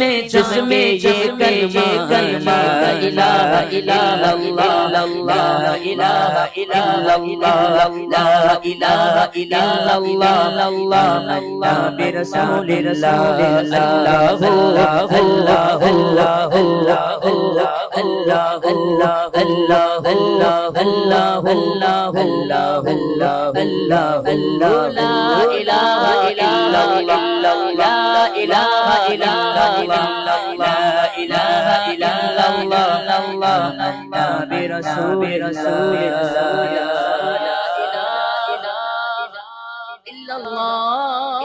جس میں یہ کلمہ لا الہ الا اللہ لا الہ الا اللہ لا الہ الا اللہ نام رسول اللہ اللہ اللہ اللہ اللہ اللہ اللہ اللہ اللہ اللہ اللہ اللہ لا الہ الا اللہ لا الہ الا اللہ لا الہ الا اللہ نام رسول اللہ لا الہ الا اللہ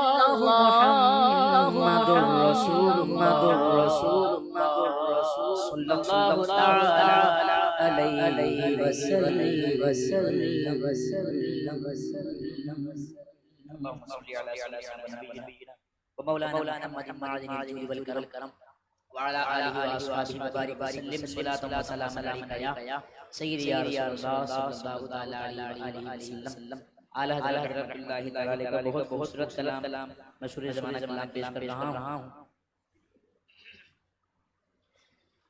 محمد رسول صلی اللہ تعالی علیہ وسلم اللهم صل على سيدنا ونبينا ومولانا محمد معدن الجود والكرم وعلى آله وأصحابه وبارك وسلم صلاة وسلام عليك يا سيدي يا رسول الله صلى الله عليه وسلم اعلی حضرت اللہ تعالی کا بہت بہت سلام مشہور زمانہ کلام پیش کر رہا ہوں.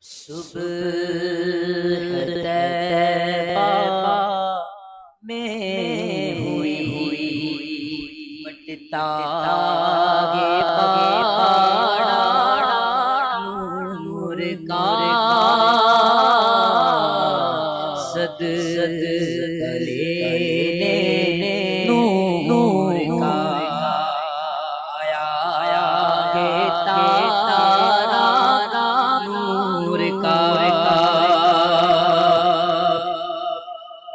صبح طیبہ میں ہوئی بٹتا گے پہاڑا نور کا صد لینے نور کا آیا گے تارا نور کا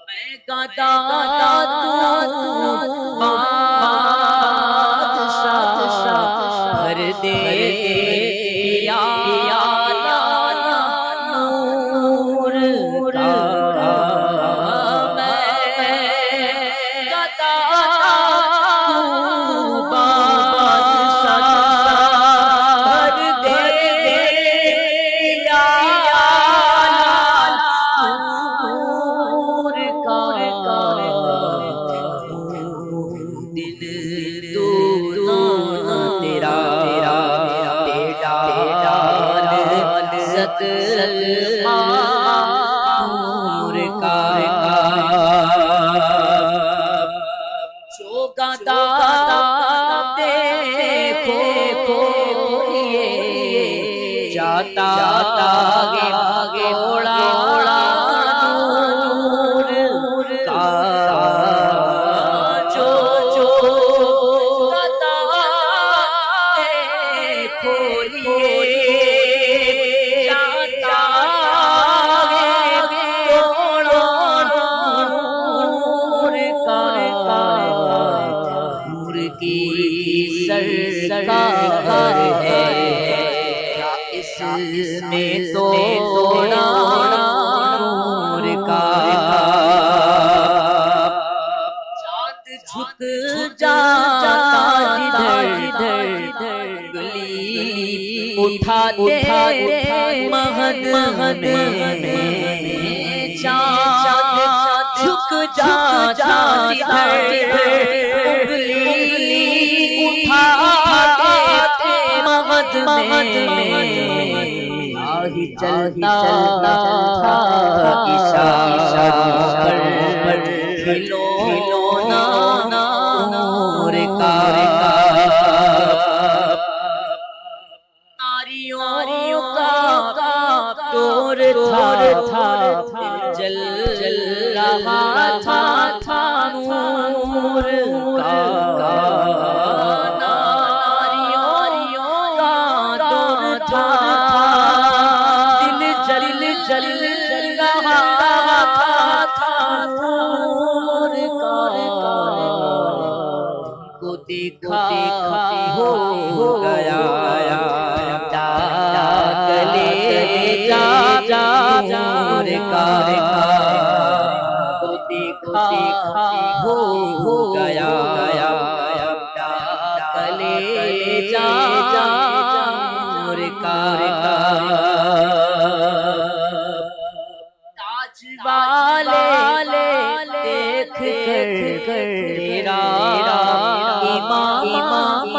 میں گاتا بھر دے یا نور کا میں گاتا بھر دے یا نور کا دل تو تیرا ست نور کا جو گاتا دیکھو یہ جاتا آگے اوڑا نور کا جو گاتا دیکھو یہ جاتا آگے اوڑا نور کا نور کی سرکار ہے اس میں توڑا نور کا چاند جھک جاتا جدھر گلی اٹھاتے مہد میں چاند جھک جاتا جدھر گلی اٹھاتے مہد میں آہی چلتا تھا اشارہ پر کھلونا نور کا ناریوں کا دور تھا جل رہا تھا نور کا ناریوں کا دور تھا دل جل رہا تھا نور کا کو دیکھا ہو گیا گلے جا نور کا کو دیکھا ہو گیا گلے جا نور کا تاج والے دیکھ کر تیرا امام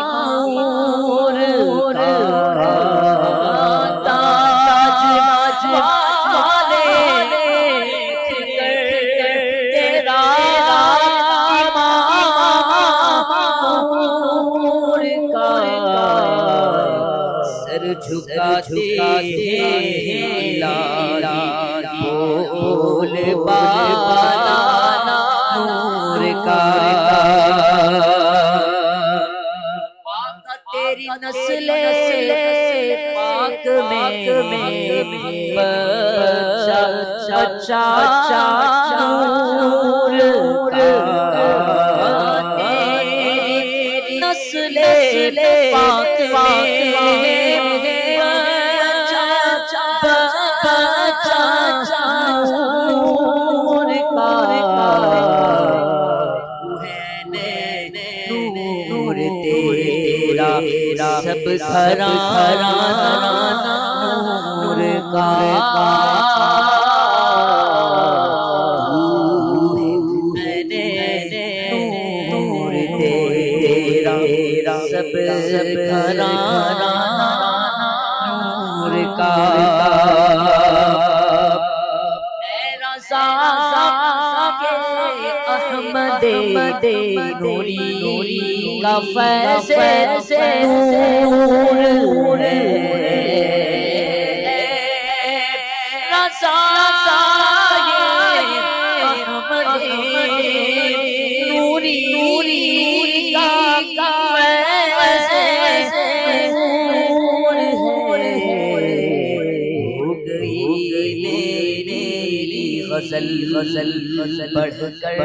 نور کا بالا نور کا پاک تیری نسل پاک میں بچہ نور کا تیری نسل پاک میں بچہ نور کا نور تیرا سب گھرانہ نور کا نور تیرا سب گھرانہ نور کا احمد نوری کا فیض نور رضا احمد نوری کا فیض نور ہو گئی غزل بڑھ کر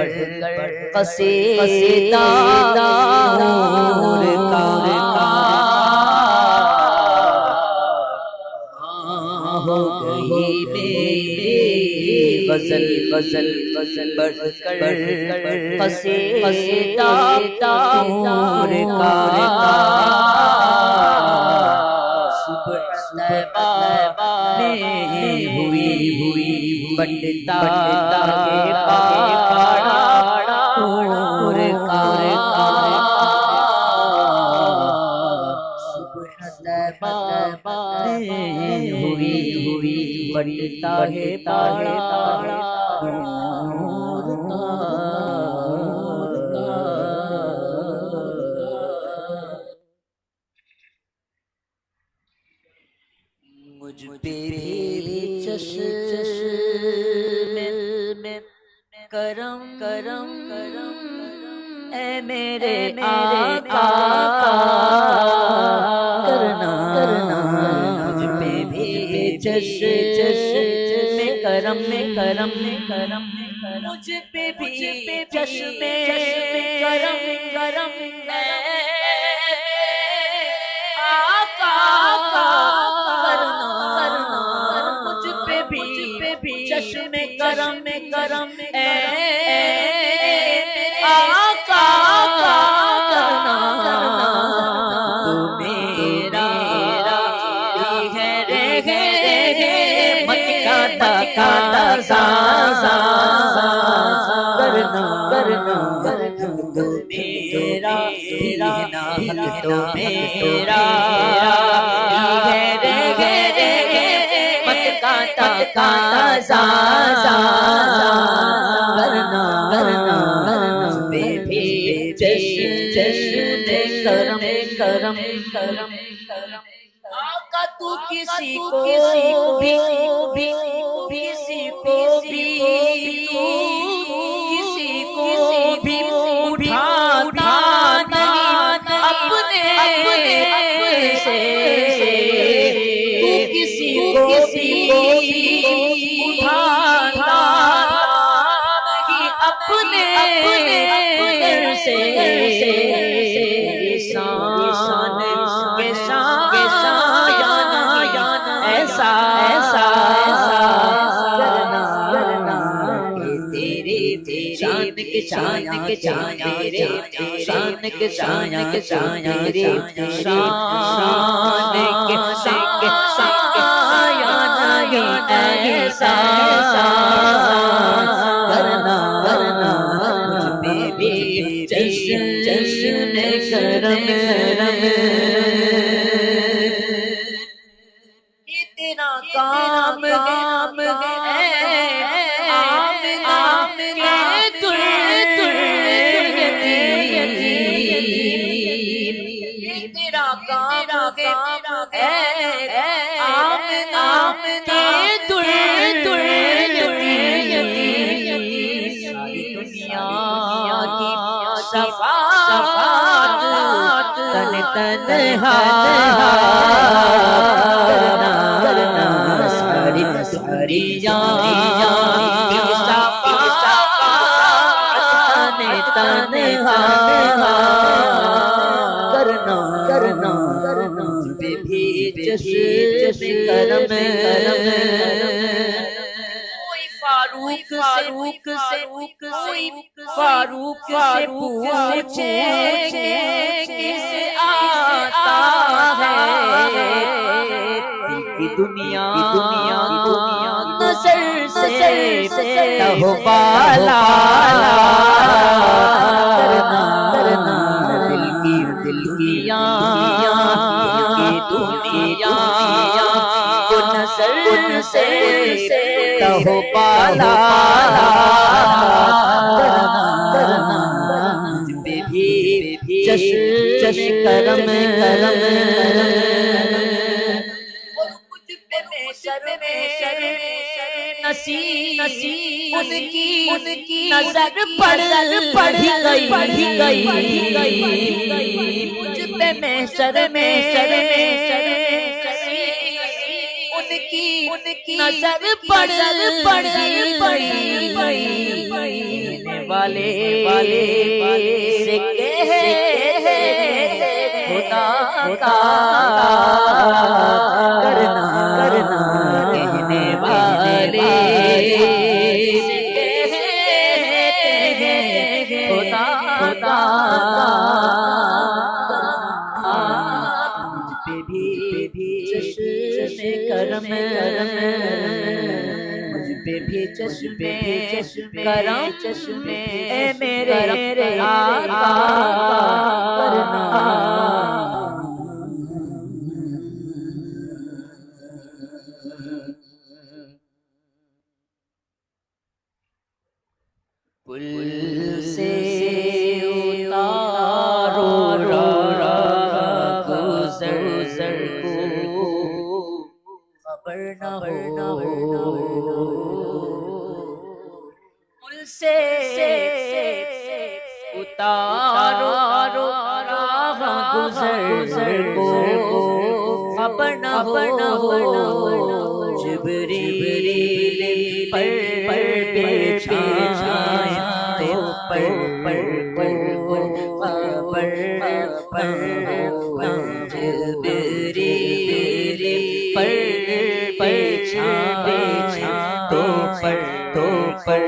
قصیدہ نور کا ہو گئی میری غزل بڑھ کر قصیدہ نور کا صبح طیبہ میں ہوئی بٹتا کے پاڑا نور کا صبح طیبہ میں ہوئی بٹتا کے پاڑا نور کا مجھ پہ بھی چشم کرم اے میرے آقا کرنا مجھ پہ بھی چشم کرم مجھ پہ بھی چشم کرم چشم کرم اے آقا کرنا تو میرا ہے مت کا تقاضا کرنا تو میرا حق تو میرا تقاضا کرنا بے بھی جشن کرم آقا تو کسی کو بھی اٹھاتا نہیں اپنے سے تو کسی کو بھی اٹھاتا نہیں اپنے سے شان کے ایسا کرنا کہ تیری شان کے شان کے ایسا کرنا مجھ پہ بھی جشن کرم اتنا کام ہے آمنہ تیرا کام ہے آمنہ صفات تن تنہا کرنا ساری ساریاں تنہا کرنا بے بھی چشم کرم کوئی فاروق سے کوئی فاروق سے پوچھے کسے آتا ہے دل کی دنیا نظر سے لہو بالا کرنا دل کی دنیا کو نظر سے لہو بالا کرنا بے بھی چشم کرم اور کچھ پہ نصیب ان کی نظر پڑ گئی مجھ پہ محشر میں ان کی نظر پڑ گئی والے سے کہے خدا کا کرنا کہنے والے سے کہے خدا کا مجھ پہ بھی چشم کرم مجھ پہ بھی چشم کرم اے میرے آقا کرنا پل سے اتارو گزر کو خبر نہ ہو پل سے اتارو گزر کو خبر نہ ہو جبریل پر بچھایا تو پر جبریل پر بچھایا تو پر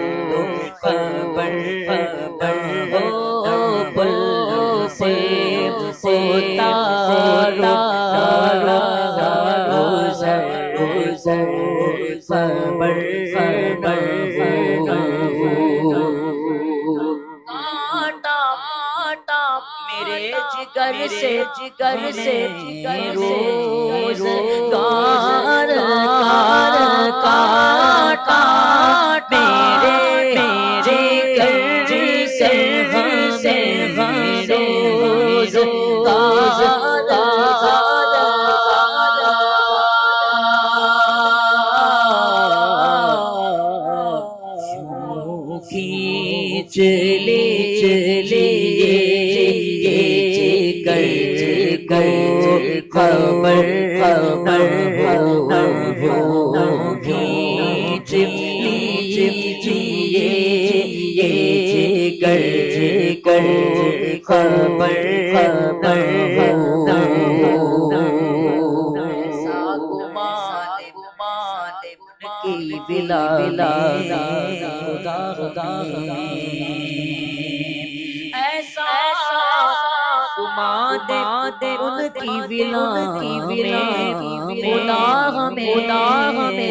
بل سے اتارو میرے جگر سے روز گار کاٹا میرے جگر سے روز چلے خبر بلا ایسا گمان ان کی ولا خدا ہمیں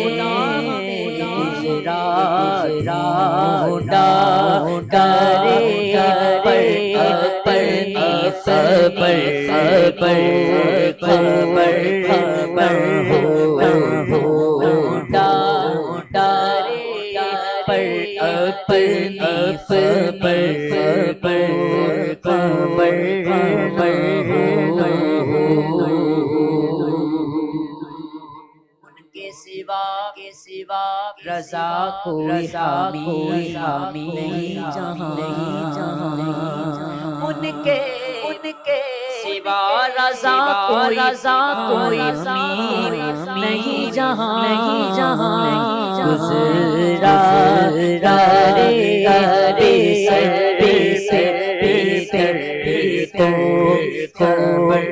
کرے کے سوا رضا کوئی حامی نہیں جہاں ان کے سوا رضا کوئی امیر نہیں جہاں گزرا رے تو خبر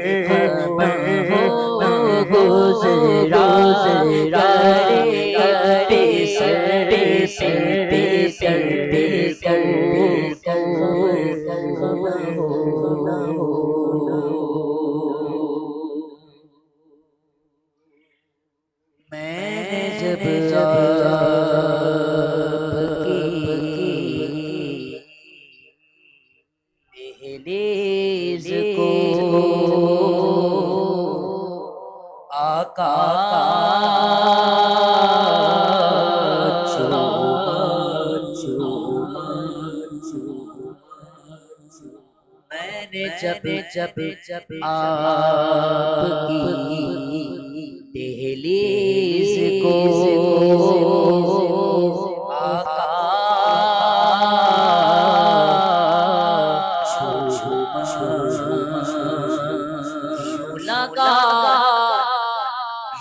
گزرا میں نے جب دہلیز کو آقا میں نے جب آپ کی دہلیز کو آقا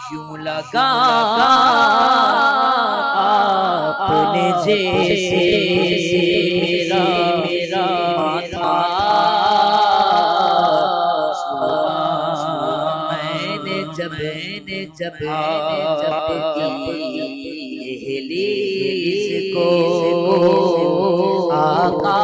یوں لگا آپ نے جیسے میرا ماتھا میں نے جب آپ کی دہلیز کو آقا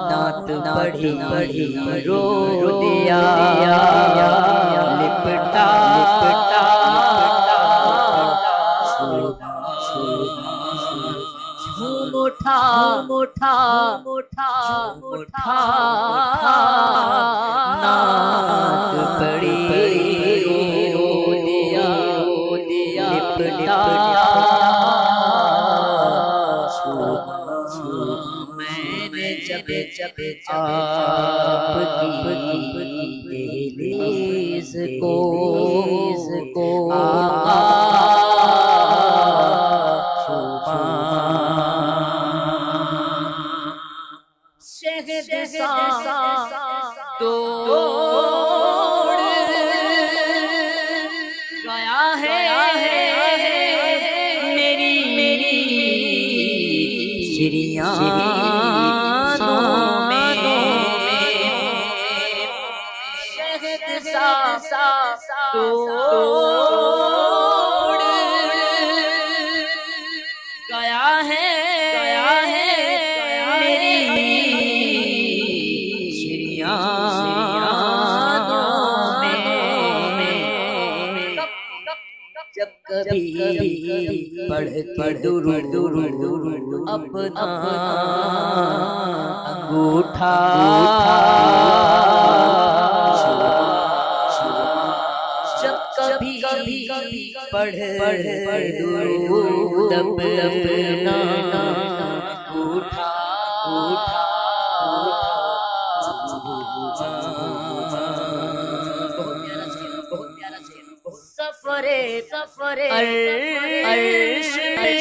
نعت پڑھی رو دیا لپٹا مٹھا نعت پڑھی رو دیا لپٹا جب آپ کی دہلیز کو آقا شہد سا توڑ گیا ہے میری شریانوں میں شہد سا توڑ گیا ہے میری شریانوں میں جب کبھی پڑھ درود اپنا انگوٹھا جب کبھی پڑھ درود اپنا انگوٹھا سفر عرش میں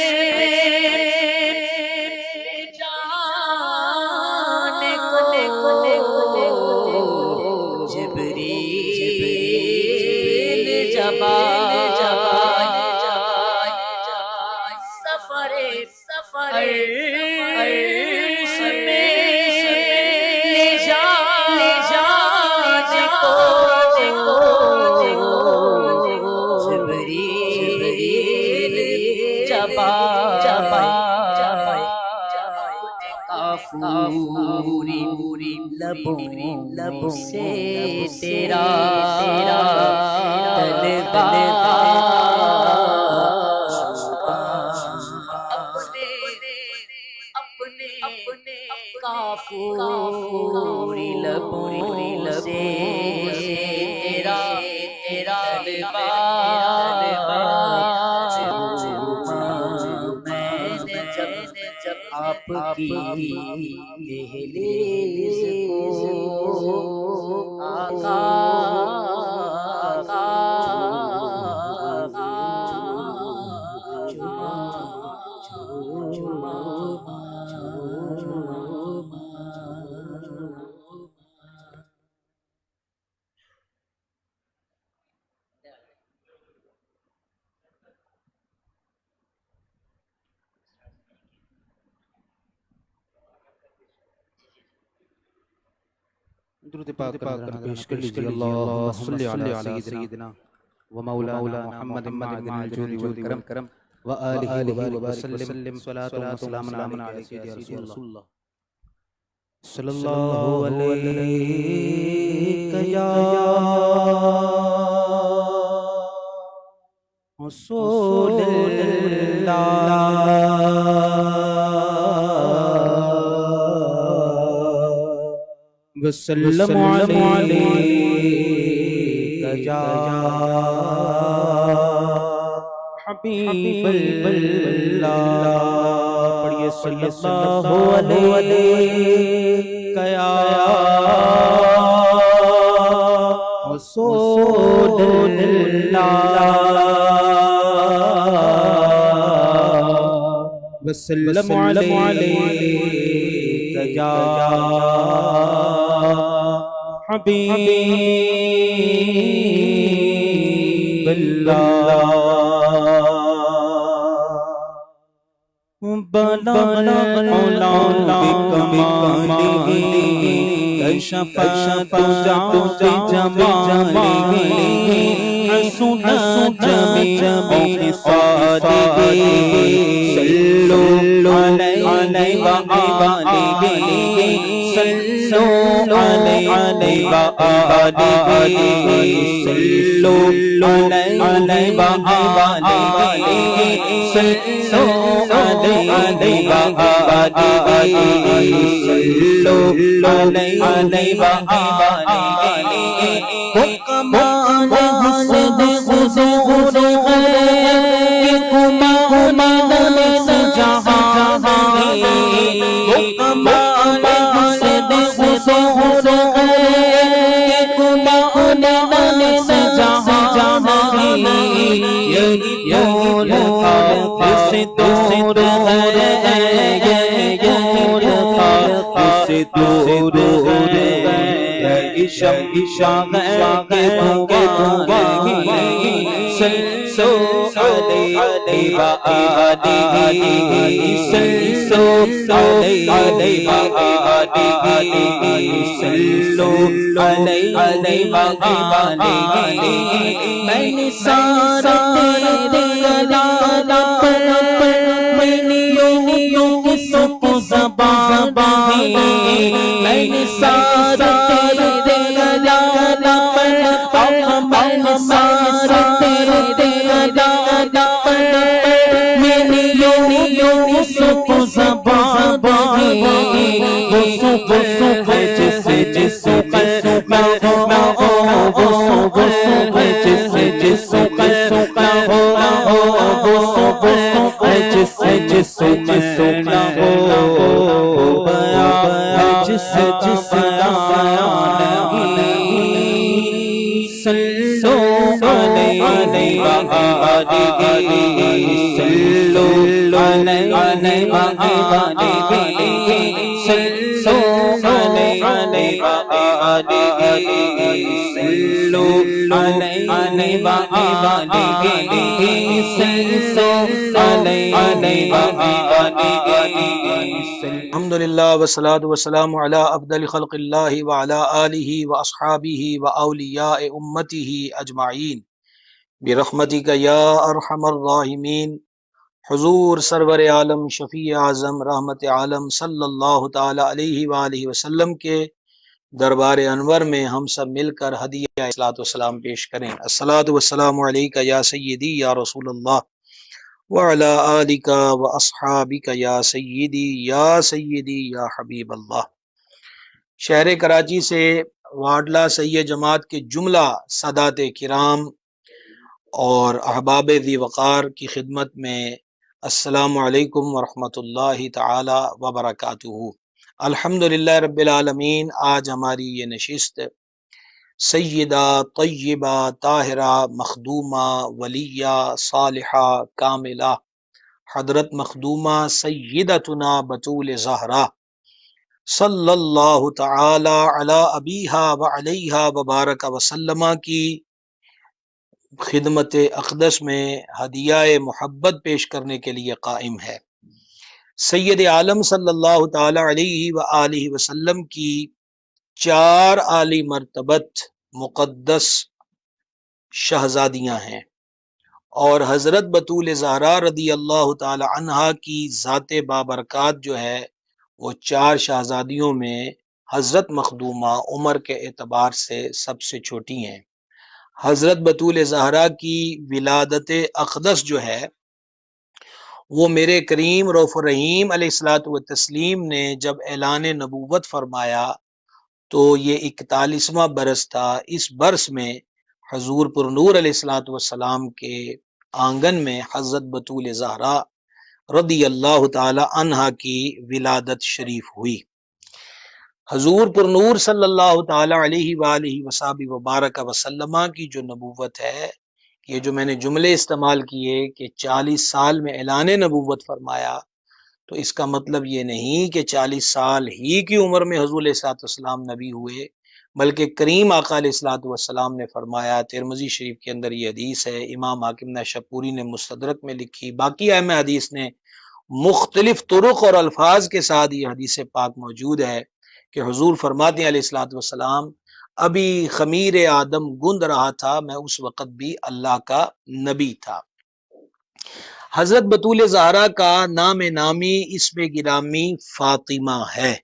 جانے کو جبریل جب سفر عرش میں لے جانے کو جبریل جب کافوری لبوں سے تیرا طلبا اپنے کافوری لبوں سے تیرا طلبا میں نے جب آپ کی دہلیز کو آقا درود پاک پیش کر لیجیے اللہم صلی علی سیدنا و مولانا محمد معدن الجود والکرم و آلہ وسلم صلاة و سلام علیہ سیدی رسول اللہ صلی اللہ علیہ یا رسول اللہ وسلم علیکہ یا حبیب اللہ پڑھئے صلی اللہ علیکہ یا رسول اللہ وسلم علیکہ یا حبیب اللہ بلغ العلا بکمالہ کشف بجمالہ حسن جمیع خصالہ صلوا علیہ وآلہ صلوا علیہ وآلہ صلوا علیہ وآلہ صلوا علیہ وآلہ صلوا علیہ وآلہ وہ کمال حسن حضور ہے کہ کمال جہاں ہے وہ کمال حسن حضور ہے کہ کمال جہاں ہے یہ خاک سے دور ہے یہ خاک سے دور ہے عشاء کے صلوا علیہ وآلہ صلوا علیہ وآلہ صلوا علیہ وآلہ میں نثار تیرے جلال پر میں نیوں سب زبان میں نثار تیرے جلال پر میں نثار تیرے جلال پر میں نیوں سب زبان وہ سب جس میں سونا ہو جس صلوا علیہ وآلہ صلوا علیہ وآلہ صلوا علیہ وآلہ صلوا علیہ وآلہ الحمدللہ والصلاة والسلام علی افضل خلق اللہ وعلی آلہ واصحابہ واولیاء امتہ اجمعین برحمتک یا ارحم الراحمین حضور سرور عالم شفیع اعظم رحمت عالم صلی اللہ تعالی علیہ وآلہ وسلم کے دربار انور میں ہم سب مل کر ہدیہ الصلاۃ والسلام پیش کریں۔ الصلاۃ والسلام علیک یا سیدی یا رسول اللہ وعلی آلک واصحابک یا سیدی یا حبیب اللہ۔ شہر کراچی سے واڈلہ سید جماعت کے جملہ سادات کرام اور احباب ذی وقار کی خدمت میں السلام علیکم ورحمۃ اللہ تعالی وبرکاتہ۔ الحمدللہ رب العالمین۔ آج ہماری یہ نشست سیدہ طیبہ طاہرہ مخدومہ ولیہ صالحہ کاملہ حضرت مخدومہ سیدتنا بطول زہرا صلی اللہ تعالی علی ابیہا وعلیہا وبارک وسلم کی خدمت اقدس میں ہدیہ محبت پیش کرنے کے لیے قائم ہے۔ سید عالم صلی اللہ تعالی علیہ وآلہ وسلم کی 4 اعلی مرتبت مقدس شہزادیاں ہیں، اور حضرت بطول زہرا رضی اللہ تعالی عنہا کی ذات بابرکات جو ہے وہ 4 شہزادیوں میں حضرت مخدومہ عمر کے اعتبار سے سب سے چھوٹی ہیں۔ حضرت بطول زہرا کی ولادت اقدس جو ہے وہ میرے کریم رؤوف الرحیم علیہ الصلوۃ والتسلیم نے جب اعلان نبوت فرمایا تو یہ 41واں برس تھا۔ اس برس میں حضور پر نور علیہ الصلوۃ والسلام کے آنگن میں حضرت بطول زہرا رضی اللہ تعالی عنہا کی ولادت شریف ہوئی۔ حضور پر نور صلی اللہ تعالی علیہ وآلہ وصحبہ وبارک وسلم کی جو نبوت ہے، یہ جو میں نے جملے استعمال کیے کہ 40 سال میں اعلان نبوت فرمایا، تو اس کا مطلب یہ نہیں کہ 40 سال ہی کی عمر میں حضور علیہ السلام نبی ہوئے، بلکہ کریم آقا علیہ الصلوۃ والسلام نے فرمایا۔ ترمذی شریف کے اندر یہ حدیث ہے، امام حاکم نشاپوری نے مستدرک میں لکھی، باقی ائمہ حدیث نے مختلف طرق اور الفاظ کے ساتھ یہ حدیث پاک موجود ہے کہ حضور فرماتے ہیں علیہ الصلوۃ والسلام، ابھی خمیر آدم گند رہا تھا، میں اس وقت بھی اللہ کا نبی تھا۔ حضرت بطول زہرا کا نام نامی اسم گرامی فاطمہ ہے۔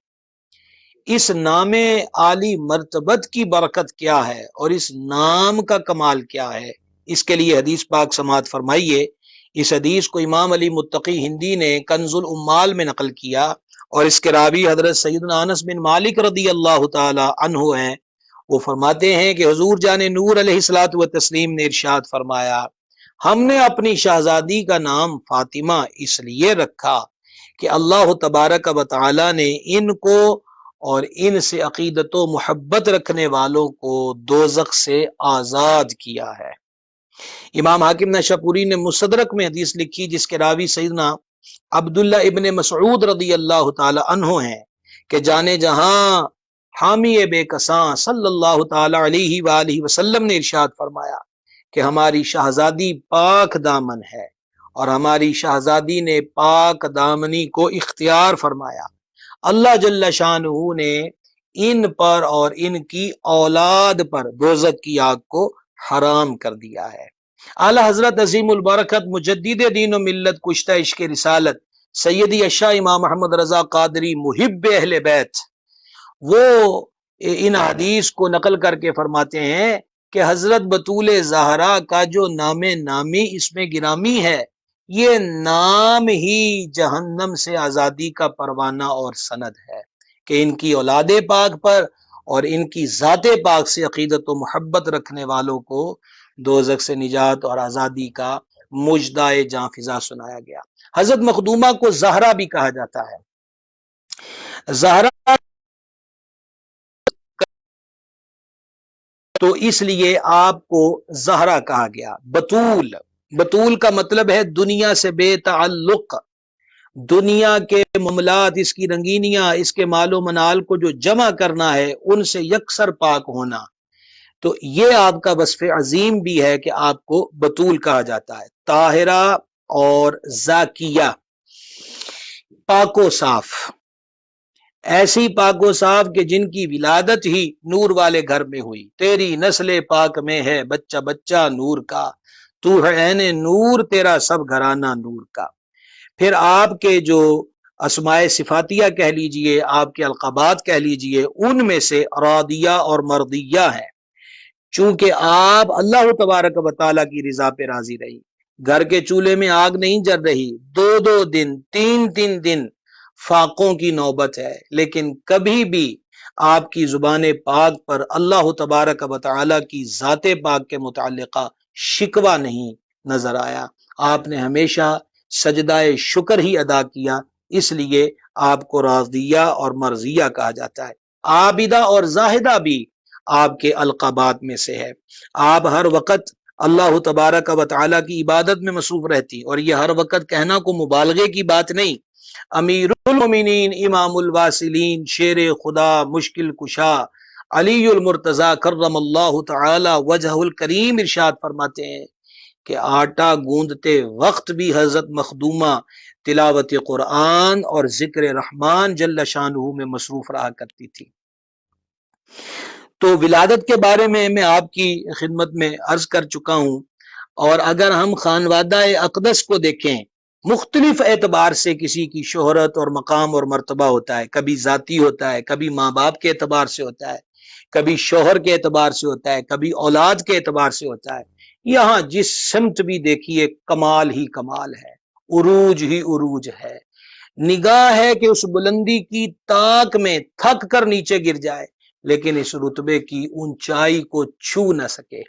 اس نام عالی مرتبت کی برکت کیا ہے اور اس نام کا کمال کیا ہے، اس کے لیے حدیث پاک سماعت فرمائیے۔ اس حدیث کو امام علی متقی ہندی نے کنز الامال میں نقل کیا، اور اس کے راوی حضرت سیدنا انس بن مالک رضی اللہ تعالی عنہ ہیں۔ وہ فرماتے ہیں کہ حضور جان نور علیہ الصلوۃ والتسلیم نے ارشاد فرمایا، ہم نے اپنی شہزادی کا نام فاطمہ اس لیے رکھا کہ اللہ تبارک و تعالی نے ان کو اور ان سے عقیدت و محبت رکھنے والوں کو دوزخ سے آزاد کیا ہے۔ امام حاکم نشاپوری نے مستدرک میں حدیث لکھی جس کے راوی سیدنا عبداللہ ابن مسعود رضی اللہ تعالی عنہ ہیں کہ جانے جہاں حامی بے کساں صلی اللہ تعالی علیہ وآلہ وسلم نے ارشاد فرمایا کہ ہماری شہزادی پاک دامن ہے، اور ہماری شہزادی نے پاک دامنی کو اختیار فرمایا۔ اللہ جل شانہ نے ان پر اور ان کی اولاد پر دوزخ کی آگ کو حرام کر دیا ہے۔ اعلی حضرت عظیم البرکت مجدد دین و ملت کشتہ عشق رسالت سیدی اشاہ امام محمد رضا قادری محب اہل بیت، وہ ان حدیث کو نقل کر کے فرماتے ہیں کہ حضرت بطول زہرا کا جو نام نامی اس میں گرامی ہے، یہ نام ہی جہنم سے آزادی کا پروانہ اور سند ہے کہ ان کی اولاد پاک پر اور ان کی ذات پاک سے عقیدت و محبت رکھنے والوں کو دوزخ سے نجات اور آزادی کا مجدائے جاں فضا سنایا گیا۔ حضرت مخدومہ کو زہرا بھی کہا جاتا ہے۔ زہرا تو اس لیے آپ کو زہرا کہا گیا۔ بطول، بطول کا مطلب ہے دنیا سے بے تعلق، دنیا کے معاملات، اس کی رنگینیاں، اس کے مال و منال کو جو جمع کرنا ہے ان سے یکسر پاک ہونا، تو یہ آپ کا وصف عظیم بھی ہے کہ آپ کو بطول کہا جاتا ہے۔ طاہرہ اور زاکیہ، پاک و صاف، ایسی پاک و صاف کہ جن کی ولادت ہی نور والے گھر میں ہوئی۔ تیری نسل پاک میں ہے بچہ بچہ نور کا، تو ہے عین نور تیرا سب گھرانہ نور کا۔ پھر آپ کے جو اسماء صفاتیہ کہہ لیجئے، آپ کے القابات کہہ لیجئے، ان میں سے راضیہ اور مرضیہ ہے۔ چونکہ آپ اللہ تبارک و تعالیٰ کی رضا پہ راضی رہی، گھر کے چولہے میں آگ نہیں جل رہی، 2 دن 3 دن فاقوں کی نوبت ہے، لیکن کبھی بھی آپ کی زبان پاک پر اللہ تبارک و تعالیٰ کی ذات پاک کے متعلقہ شکوہ نہیں نظر آیا۔ آپ نے ہمیشہ سجدہ شکر ہی ادا کیا، اس لیے آپ کو راضیہ اور مرضیہ کہا جاتا ہے۔ عابدہ اور زاہدہ بھی آپ کے القابات میں سے ہے۔ آپ ہر وقت اللہ تبارک و تعالیٰ کی عبادت میں مصروف رہتی، اور یہ ہر وقت کہنا کو مبالغے کی بات نہیں۔ امیر المومنین، امام الواصلین، شیر خدا، مشکل کشا، علی المرتضی کرم اللہ تعالی وجہ الکریم ارشاد فرماتے ہیں کہ آٹا گوندتے وقت بھی حضرت مخدومہ تلاوت قرآن اور ذکر رحمان جل شانہ میں مصروف رہا کرتی تھی۔ تو ولادت کے بارے میں آپ کی خدمت میں عرض کر چکا ہوں، اور اگر ہم خانوادہ اقدس کو دیکھیں، مختلف اعتبار سے کسی کی شہرت اور مقام اور مرتبہ ہوتا ہے، کبھی ذاتی ہوتا ہے، کبھی ماں باپ کے اعتبار سے ہوتا ہے، کبھی شوہر کے اعتبار سے ہوتا ہے، کبھی اولاد کے اعتبار سے ہوتا ہے۔ یہاں جس سمت بھی دیکھیے کمال ہی کمال ہے، عروج ہی عروج ہے۔ نگاہ ہے کہ اس بلندی کی تاک میں تھک کر نیچے گر جائے، لیکن اس رتبے کی اونچائی کو چھو نہ سکے۔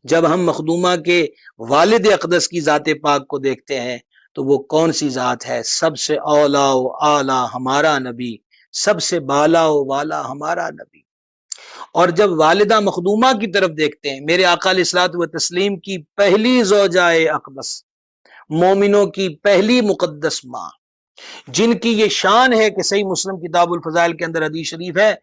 جب ہم مخدومہ کے والد اقدس کی ذات پاک کو دیکھتے ہیں تو وہ کون سی ذات ہے؟ سب سے اولا و اعلی ہمارا نبی، سب سے بالا و والا ہمارا نبی۔ اور جب والدہ مخدومہ کی طرف دیکھتے ہیں، میرے آقا علیہ الصلوۃ والتسلیم کی پہلی زوجائے اقدس، مومنوں کی پہلی مقدس ماں، جن کی یہ شان ہے کہ صحیح مسلم کتاب الفضائل کے اندر حدیث شریف ہے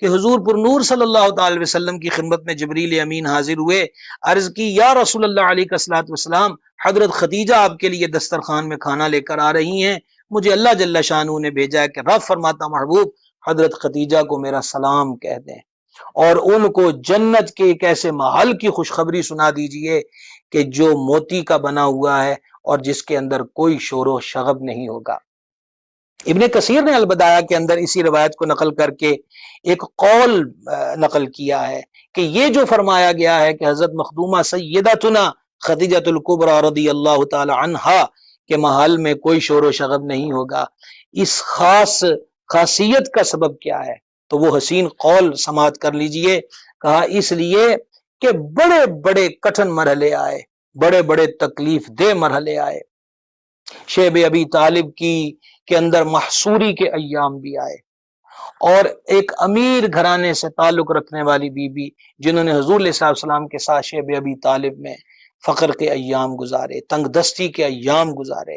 کہ حضور پر نور صلی اللہ تعالی وسلم کی خدمت میں جبریل امین حاضر ہوئے، عرض کی یا رسول اللہ علیہ الصلوۃ والسلام، حضرت خدیجہ آپ کے لیے دسترخوان میں کھانا لے کر آ رہی ہیں، مجھے اللہ جل شانہ نے بھیجا ہے کہ رب فرماتا محبوب حضرت خدیجہ کو میرا سلام کہہ دیں، اور ان کو جنت کے ایک ایسے محل کی خوشخبری سنا دیجئے کہ جو موتی کا بنا ہوا ہے اور جس کے اندر کوئی شور و شغب نہیں ہوگا۔ ابن کثیر نے البدایہ کے اندر اسی روایت کو نقل کر کے ایک قول نقل کیا ہے کہ یہ جو فرمایا گیا ہے کہ حضرت مخدومہ سیدتنا خدیجۃ الکبریٰ رضی اللہ تعالی عنہا کے محل میں کوئی شور و شغب نہیں ہوگا، اس خاصیت کا سبب کیا ہے؟ تو وہ حسین قول سماعت کر لیجئے۔ کہا اس لیے کہ بڑے بڑے کٹھن مرحلے آئے، بڑے بڑے تکلیف دہ مرحلے آئے، شیب ابی طالب کی کے اندر محصوری کے ایام بھی آئے، اور ایک امیر گھرانے سے تعلق رکھنے والی بی بی جنہوں نے حضور علیہ السلام کے ساتھ شیب ابی طالب میں فقر کے ایام گزارے، تنگ دستی کے ایام گزارے،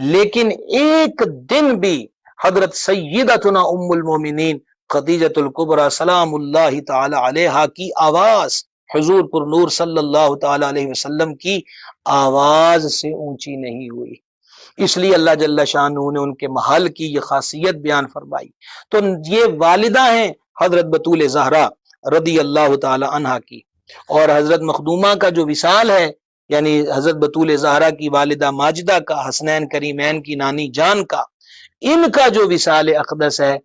لیکن ایک دن بھی حضرت سیدتنا ام المومنین خدیجۃ الکبریٰ سلام اللہ تعالی علیہا کی آواز حضور پر نور صلی اللہ تعالی علیہ وسلم کی آواز سے اونچی نہیں ہوئی۔ اس لیے اللہ جل شانہ نے ان کے محل کی یہ خاصیت بیان فرمائی۔ تو یہ والدہ ہیں حضرت بطول زہرا رضی اللہ تعالی عنہا کی، اور حضرت مخدومہ کا جو وصال ہے، یعنی حضرت بطول زہرا کی والدہ ماجدہ کا، حسنین کریمین کی نانی جان کا، ان کا جو وصال اقدس ہے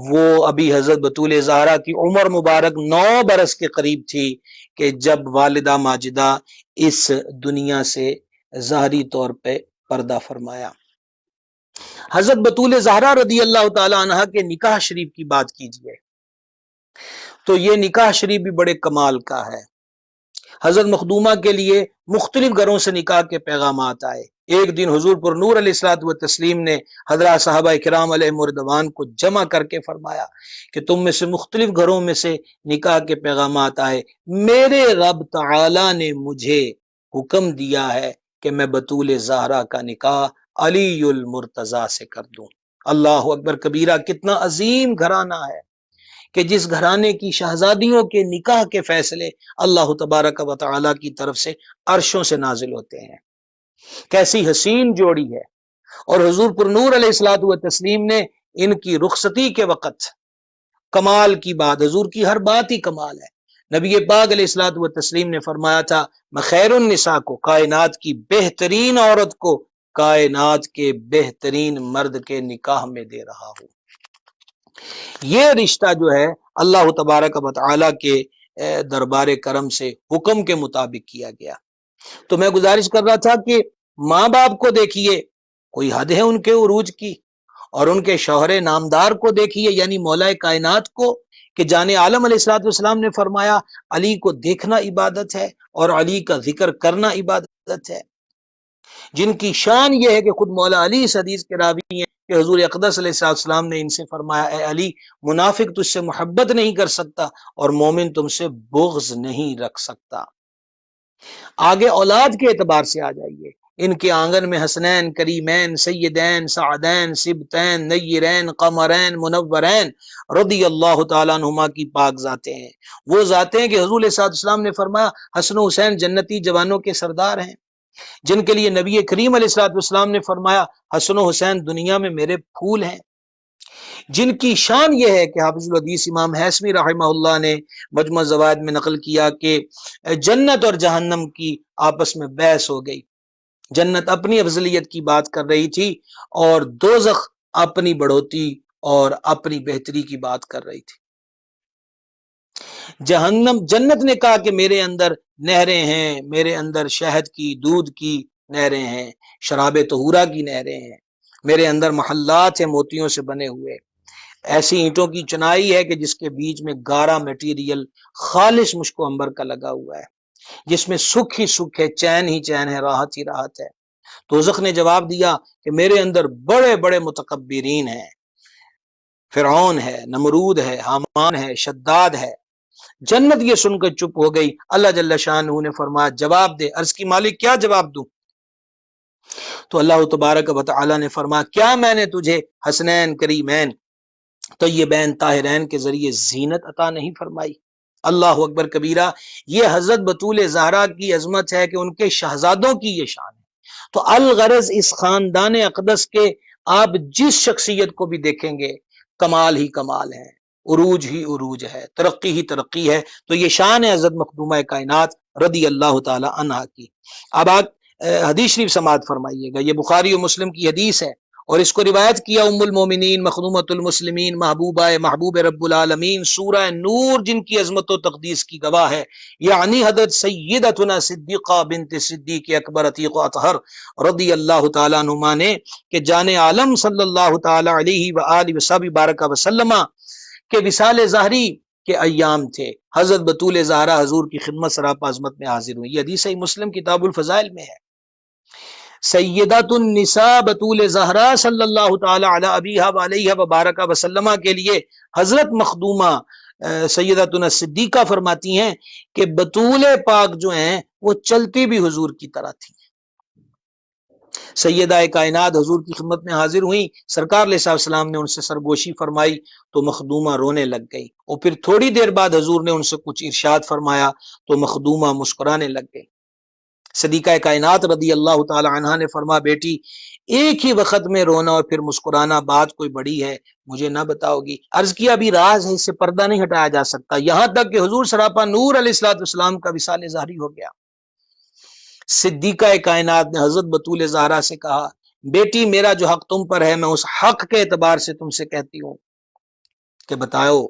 وہ ابھی حضرت بطول زہرا کی عمر مبارک 9 برس کے قریب تھی کہ جب والدہ ماجدہ اس دنیا سے ظاہری طور پہ پردہ فرمایا۔ حضرت بطول زہرا رضی اللہ تعالی عنہ کے نکاح شریف کی بات کیجئے تو یہ نکاح شریف بھی بڑے کمال کا ہے۔ حضرت مخدومہ کے لیے مختلف گھروں سے نکاح کے پیغامات آئے۔ ایک دن حضور پر نور علیہ الصلوۃ والتسلیم نے حضرات صحابہ کرام علیہم رضوان کو جمع کر کے فرمایا کہ تم میں سے مختلف گھروں میں سے نکاح کے پیغامات آئے، میرے رب تعالی نے مجھے حکم دیا ہے کہ میں بطول زہرا کا نکاح علی المرتضی سے کر دوں۔ اللہ اکبر کبیرہ، کتنا عظیم گھرانہ ہے کہ جس گھرانے کی شہزادیوں کے نکاح کے فیصلے اللہ تبارک و تعالی کی طرف سے عرشوں سے نازل ہوتے ہیں۔ کیسی حسین جوڑی ہے، اور حضور پر نور علیہ الصلوۃ والتسلیم نے ان کی رخصتی کے وقت کمال کی بات، حضور کی ہر بات ہی کمال ہے، نبی پاک علیہ الصلوۃ والتسلیم نے فرمایا تھا میں خیر النساء کو، کائنات کی بہترین عورت کو کائنات کے بہترین مرد کے نکاح میں دے رہا ہوں۔ یہ رشتہ جو ہے اللہ تبارک و تعالی کے دربار کرم سے حکم کے مطابق کیا گیا۔ تو میں گزارش کر رہا تھا کہ ماں باپ کو دیکھیے، کوئی حد ہے ان کے عروج کی، اور ان کے شوہر نامدار کو دیکھیے یعنی مولا کائنات کو، کہ جان عالم علیہ الصلوۃ والسلام نے فرمایا علی کو دیکھنا عبادت ہے اور علی کا ذکر کرنا عبادت ہے، جن کی شان یہ ہے کہ خود مولا علی اس حدیث کے راوی ہیں کہ حضور اقدس علیہ السلام نے ان سے فرمایا اے علی، منافق تجھ سے محبت نہیں کر سکتا اور مومن تم سے بغض نہیں رکھ سکتا۔ آگے اولاد کے اعتبار سے آ جائیے، ان کے آنگن میں حسنین، کریمین، سیدین، سعدین، سبتین، نیرین، قمرین، منورین رضی اللہ تعالیٰ عنہما کی پاک ذاتیں ہیں۔ وہ ذاتیں ہیں کہ حضور علیہ السلام نے فرمایا حسن و حسین جنتی جوانوں کے سردار ہیں، جن کے لیے نبی کریم علیہ السلام نے فرمایا حسن و حسین دنیا میں میرے پھول ہیں، جن کی شان یہ ہے کہ حافظ الحدیث امام حیثمی رحمہ اللہ نے مجمع الزوائد میں نقل کیا کہ جنت اور جہنم کی آپس میں بحث ہو گئی۔ جنت اپنی افضلیت کی بات کر رہی تھی اور دوزخ اپنی بڑھوتی اور اپنی بہتری کی بات کر رہی تھی۔ جنت نے کہا کہ میرے اندر نہریں ہیں، میرے اندر شہد کی، دودھ کی نہریں ہیں، شراب طہورہ کی نہریں ہیں، میرے اندر محلات ہیں موتیوں سے بنے ہوئے، ایسی اینٹوں کی چنائی ہے کہ جس کے بیچ میں گارا میٹیریل خالص مشک و عنبر کا لگا ہوا ہے، جس میں سکھ ہی سکھ ہے، چین ہی چین ہے، راحت ہی راحت ہے۔ دوزخ نے جواب دیا کہ میرے اندر بڑے بڑے متکبرین ہیں، فرعون ہے، نمرود ہے، حامان ہے، شداد ہے۔ جنت یہ سن کر چپ ہو گئی۔ اللہ جل شانہ نے فرمایا جواب دے۔ عرض کی مالک کیا جواب دوں؟ تو اللہ تبارک و تعالی نے فرمایا کیا میں نے تجھے حسنین، کریمین، طیبین، طاہرین کے ذریعے زینت عطا نہیں فرمائی؟ اللہ اکبر کبیرہ۔ یہ حضرت بطول زہرا کی عظمت ہے کہ ان کے شہزادوں کی یہ شان ہے۔ تو الغرض اس خاندان اقدس کے آپ جس شخصیت کو بھی دیکھیں گے کمال ہی کمال ہے، عروج ہی عروج ہے، ترقی ہی ترقی ہے۔ تو یہ شان ہے حضرت مخدومہ کائنات رضی اللہ تعالی عنہا کی۔ اب آپ حدیث شریف سماعت فرمائیے گا، یہ بخاری و مسلم کی حدیث ہے اور اس کو روایت کیا ام المومنین مخدومۃ المسلمین محبوبہ محبوب رب العالمین سورہ نور جن کی عظمت و تقدیس کی گواہ ہے، یعنی حضرت سیدتنا صدیقہ بنت صدیق اکبر عتیق و اطہر رضی اللہ تعالیٰ عنہما نے کہ جان عالم صلی اللہ تعالی علیہ وآلہ وصحبہ بارک وسلم کے وصال ظاہری کے ایام تھے، حضرت بطول زہرا حضور کی خدمت سراپا عظمت میں حاضر ہوئی۔ یہ حدیث صحیح مسلم کتاب الفضائل میں ہے۔ سیدات النساء بطول زہرا صلی اللہ تعالی علی ابیہا وعلیہا وبارک وسلم کے لیے حضرت مخدومہ سیدتنا صدیقہ فرماتی ہیں کہ بطول پاک جو ہیں وہ چلتی بھی حضور کی طرح تھی۔ سیدہ کائنات حضور کی خدمت میں حاضر ہوئیں، سرکار علیہ السلام نے ان سے سرگوشی فرمائی تو مخدومہ رونے لگ گئی، اور پھر تھوڑی دیر بعد حضور نے ان سے کچھ ارشاد فرمایا تو مخدومہ مسکرانے لگ گئی۔ صدیقہ کائنات رضی اللہ تعالی عنہا نے فرمایا بیٹی ایک ہی وقت میں رونا اور پھر مسکرانا بات کوئی بڑی ہے، مجھے نہ بتاؤ گی؟ عرض کیا ابھی راز ہے، اس سے پردہ نہیں ہٹایا جا سکتا، یہاں تک کہ حضور سراپا نور علیہ السلام کا وصال ظاہری ہو گیا۔ صدیقہ کائنات نے حضرت بطول زہرا سے کہا بیٹی میرا جو حق تم پر ہے میں اس حق کے اعتبار سے تم سے کہتی ہوں کہ بتاؤ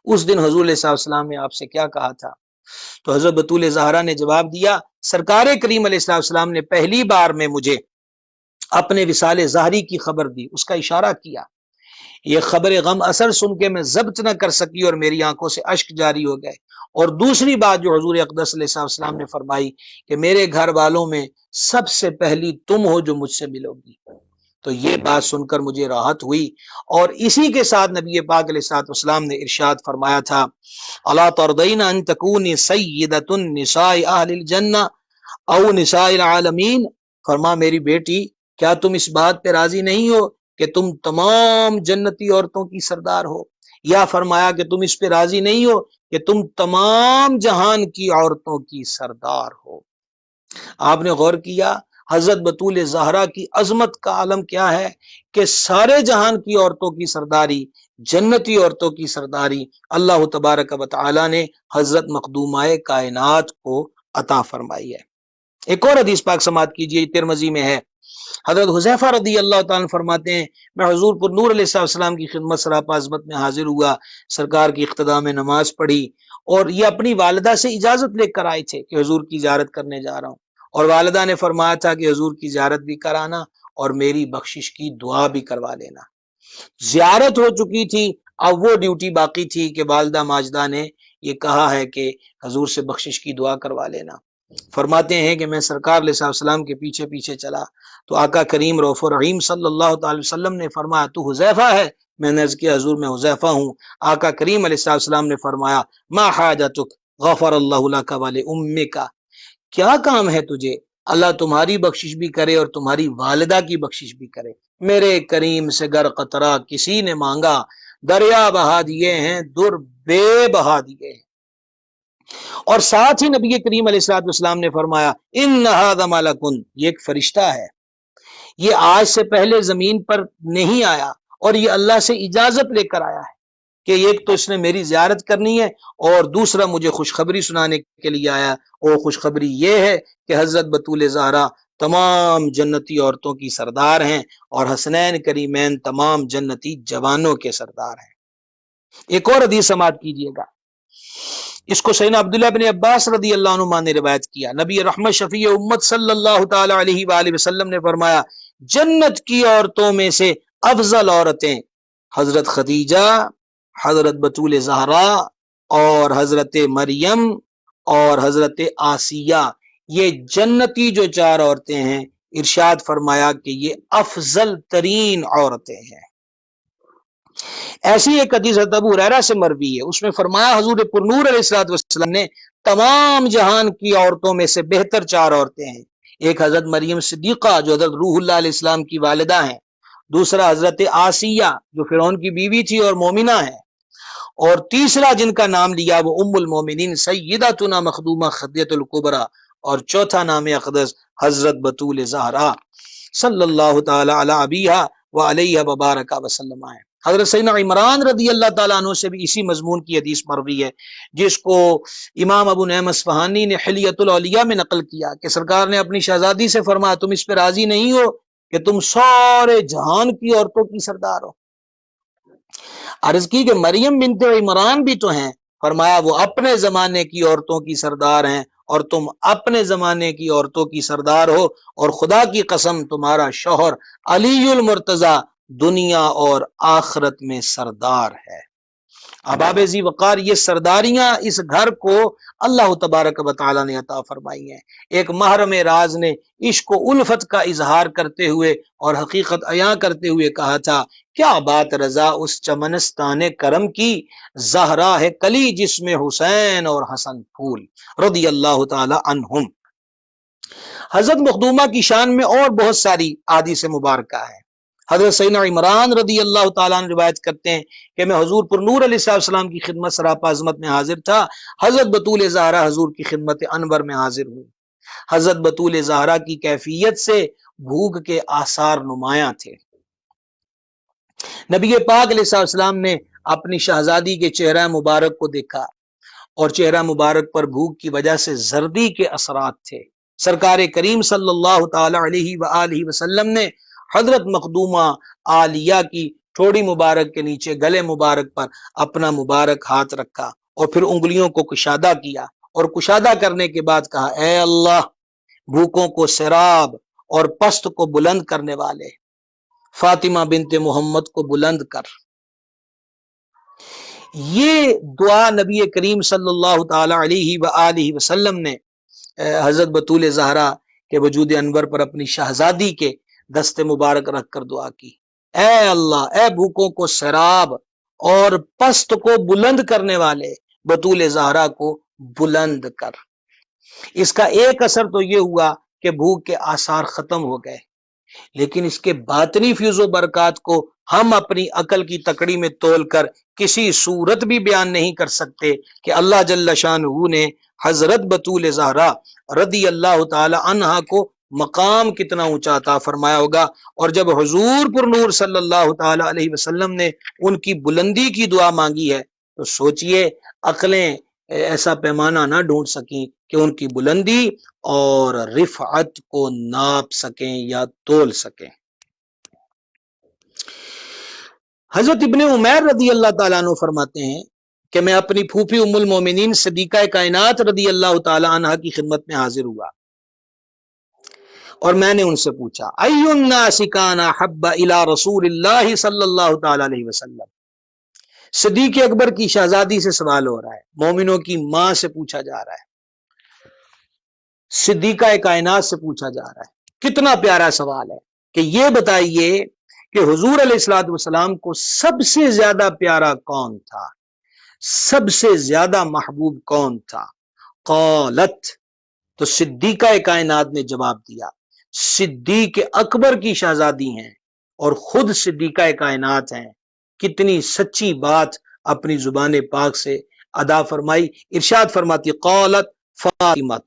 اس دن حضور علیہ السلام نے آپ سے کیا کہا تھا؟ تو حضرت بطول زہرا نے جواب دیا سرکار کریم علیہ السلام نے پہلی بار میں مجھے اپنے وصال ظاہری کی خبر دی، اس کا اشارہ کیا، یہ خبر غم اثر سن کے میں ضبط نہ کر سکی اور میری آنکھوں سے اشک جاری ہو گئے، اور دوسری بات جو حضور اقدس علیہ السلام نے فرمائی کہ میرے گھر والوں میں سب سے پہلی تم ہو جو مجھ سے ملو گی، تو یہ بات سن کر مجھے راحت ہوئی، اور اسی کے ساتھ نبی پاک علیہ السلام نے ارشاد فرمایا تھا الا ترضین ان تکونی سیدۃ النساء اہل الجنہ او نساء العالمین، فرما میری بیٹی کیا تم اس بات پہ راضی نہیں ہو کہ تم تمام جنتی عورتوں کی سردار ہو، یا فرمایا کہ تم اس پہ راضی نہیں ہو کہ تم تمام جہان کی عورتوں کی سردار ہو۔ آپ نے غور کیا حضرت بطول زہرا کی عظمت کا عالم کیا ہے کہ سارے جہان کی عورتوں کی سرداری، جنتی عورتوں کی سرداری اللہ تبارک و تعالی نے حضرت مخدومہ کائنات کو عطا فرمائی ہے۔ ایک اور حدیث پاک سماعت کیجئے، ترمذی میں ہے، حضرت حذیفہ رضی اللہ تعالیٰ عنہ فرماتے ہیں میں حضور پر نور علیہ السلام کی خدمت سراپا عظمت میں حاضر ہوا، سرکار کی اقتداء میں نماز پڑھی، اور یہ اپنی والدہ سے اجازت لے کر آئے تھے کہ حضور کی زیارت کرنے جا رہا ہوں، اور والدہ نے فرمایا تھا کہ حضور کی زیارت بھی کرانا اور میری بخشش کی دعا بھی کروا لینا۔ زیارت ہو چکی تھی، اب وہ ڈیوٹی باقی تھی کہ والدہ ماجدہ نے یہ کہا ہے کہ حضور سے بخشش کی دعا کروا لینا۔ فرماتے ہیں کہ میں سرکار علیہ السلام کے پیچھے پیچھے چلا تو آقا کریم رؤوف الرحیم صلی اللہ تعالی وسلم نے فرمایا تو حذیفہ ہے؟ میں نے عرض کیا حضور میں حذیفہ ہوں۔ آقا کریم علیہ السلام نے فرمایا ما حاجتک غفر اللہ لک ولامک، کیا کام ہے تجھے، اللہ تمہاری بخشش بھی کرے اور تمہاری والدہ کی بخشش بھی کرے۔ میرے کریم سے گر قطرہ کسی نے مانگا دریا بہا دیے ہیں، در بے بہا دیے ہیں۔ اور ساتھ ہی نبی کریم علیہ السلام نے فرمایا ان ھذا ملک، یہ ایک فرشتہ ہے، یہ آج سے پہلے زمین پر نہیں آیا اور یہ اللہ سے اجازت لے کر آیا ہے کہ ایک تو اس نے میری زیارت کرنی ہے اور دوسرا مجھے خوشخبری سنانے کے لیے آیا، اور خوشخبری یہ ہے کہ حضرت بطول زہرا تمام جنتی عورتوں کی سردار ہیں اور حسنین کریمین تمام جنتی جوانوں کے سردار ہیں۔ ایک اور حدیث سماعت کیجیے گا، اس کو سیدنا عبداللہ بن عباس رضی اللہ عنہ نے روایت کیا۔ نبی رحمت شفیع امت صلی اللہ تعالی علیہ وآلہ وسلم نے فرمایا جنت کی عورتوں میں سے افضل عورتیں حضرت خدیجہ، حضرت بطول زہرا اور حضرت مریم اور حضرت آسیہ، یہ جنتی جو چار عورتیں ہیں، ارشاد فرمایا کہ یہ افضل ترین عورتیں ہیں۔ ایسی ایک حدیث ابو ہریرہ سے مروی ہے، اس میں فرمایا حضور پرنور علیہ السلام نے تمام جہان کی عورتوں میں سے بہتر چار عورتیں ہیں۔ ایک حضرت مریم صدیقہ جو حضرت روح اللہ علیہ السلام کی والدہ ہیں، دوسرا حضرت آسیہ جو فرعون کی بیوی تھی اور مومنہ ہے، اور تیسرا جن کا نام لیا وہ ام المومنین سیدتنا مخدومہ خدیجہ الکبریٰ، اور چوتھا نام اقدس حضرت بطول زہرا صلی اللہ تعالی علی ابیہا وعلیہ وبارک وسلم ہے۔ حضرت سیدنا عمران رضی اللہ تعالیٰ عنہ سے بھی اسی مضمون کی حدیث مروی ہے، جس کو امام ابو نعیم اصفہانی نے حلیۃ الاولیاء میں نقل کیا کہ سرکار نے اپنی شہزادی سے فرمایا تم اس پہ راضی نہیں ہو کہ تم سارے جہان کی عورتوں کی سردار ہو؟ عرض کی کہ مریم بنت عمران بھی تو ہیں، فرمایا وہ اپنے زمانے کی عورتوں کی سردار ہیں اور تم اپنے زمانے کی عورتوں کی سردار ہو، اور خدا کی قسم تمہارا شوہر علی المرتضیٰ دنیا اور آخرت میں سردار ہے۔ احباب ذی وقار، یہ سرداریاں اس گھر کو اللہ تبارک و تعالیٰ نے عطا فرمائی ہیں۔ ایک محرم راز نے عشق و الفت کا اظہار کرتے ہوئے اور حقیقت عیاں کرتے ہوئے کہا تھا کیا بات رضا اس چمنستان کرم کی، زہرا ہے کلی جس میں حسین اور حسن پھول رضی اللہ تعالی عنہم۔ حضرت مخدومہ کی شان میں اور بہت ساری احادیث مبارکہ ہیں۔ حضرت سیدنا عمران رضی اللہ تعالیٰ عنہ روایت کرتے ہیں کہ میں حضور پر نور علیہ السلام کی خدمت سراپا عظمت میں حاضر تھا، حضرت بطول زہرا حضور کی خدمت انور میں حاضر ہوئی۔ حضرت بطول زہرا کی کیفیت سے بھوک کے آثار نمایاں تھے۔ نبی پاک علیہ السلام نے اپنی شہزادی کے چہرہ مبارک کو دیکھا اور چہرہ مبارک پر بھوک کی وجہ سے زردی کے اثرات تھے۔ سرکار کریم صلی اللہ تعالی علیہ وآلہ وسلم نے حضرت مخدومہ عالیہ کی ٹھوڑی مبارک کے نیچے گلے مبارک پر اپنا مبارک ہاتھ رکھا اور پھر انگلیوں کو کشادہ کیا، اور کشادہ کرنے کے بعد کہا اے اللہ بھوکوں کو سیراب اور پست کو بلند کرنے والے فاطمہ بنت محمد کو بلند کر۔ یہ دعا نبی کریم صلی اللہ تعالی علیہ وآلہ وسلم نے حضرت بطول زہرا کے وجود انور پر اپنی شہزادی کے دست مبارک رکھ کر دعا کی، اے اللہ اے بھوکوں کو سیراب اور پست کو بلند کرنے والے بطول زہرا کو بلند کر۔ اس کا ایک اثر تو یہ ہوا کہ بھوک کے آثار ختم ہو گئے، لیکن اس کے باطنی فیض و برکات کو ہم اپنی عقل کی تکڑی میں تول کر کسی صورت بھی بیان نہیں کر سکتے کہ اللہ جل شانہ نے حضرت بطول زہرا رضی اللہ تعالی عنہا کو مقام کتنا اونچا عطا فرمایا ہوگا۔ اور جب حضور پر نور صلی اللہ تعالی علیہ وسلم نے ان کی بلندی کی دعا مانگی ہے تو سوچئے عقلیں ایسا پیمانہ نہ ڈھونڈ سکیں کہ ان کی بلندی اور رفعت کو ناپ سکیں یا تول سکیں۔ حضرت ابن عمیر رضی اللہ تعالیٰ عنہ فرماتے ہیں کہ میں اپنی پھوپھی ام المومنین صدیقہ کائنات رضی اللہ تعالیٰ عنہ کی خدمت میں حاضر ہوا اور میں نے ان سے پوچھا ای الناس کان احب الی رسول اللہ صلی اللہ تعالیٰ علیہ وسلم۔ صدیق اکبر کی شہزادی سے سوال ہو رہا ہے، مومنوں کی ماں سے پوچھا جا رہا ہے، صدیقہ کائنات سے پوچھا جا رہا ہے۔ کتنا پیارا سوال ہے کہ یہ بتائیے کہ حضور علیہ الصلوۃ والسلام کو سب سے زیادہ پیارا کون تھا، سب سے زیادہ محبوب کون تھا؟ قالت، تو صدیقہ کائنات نے جواب دیا، صدیق اکبر کی شہزادی ہیں اور خود صدیقہ کائنات ہیں۔ کتنی سچی بات اپنی زبان پاک سے ادا فرمائی۔ ارشاد فرماتی قالت فاطمہ،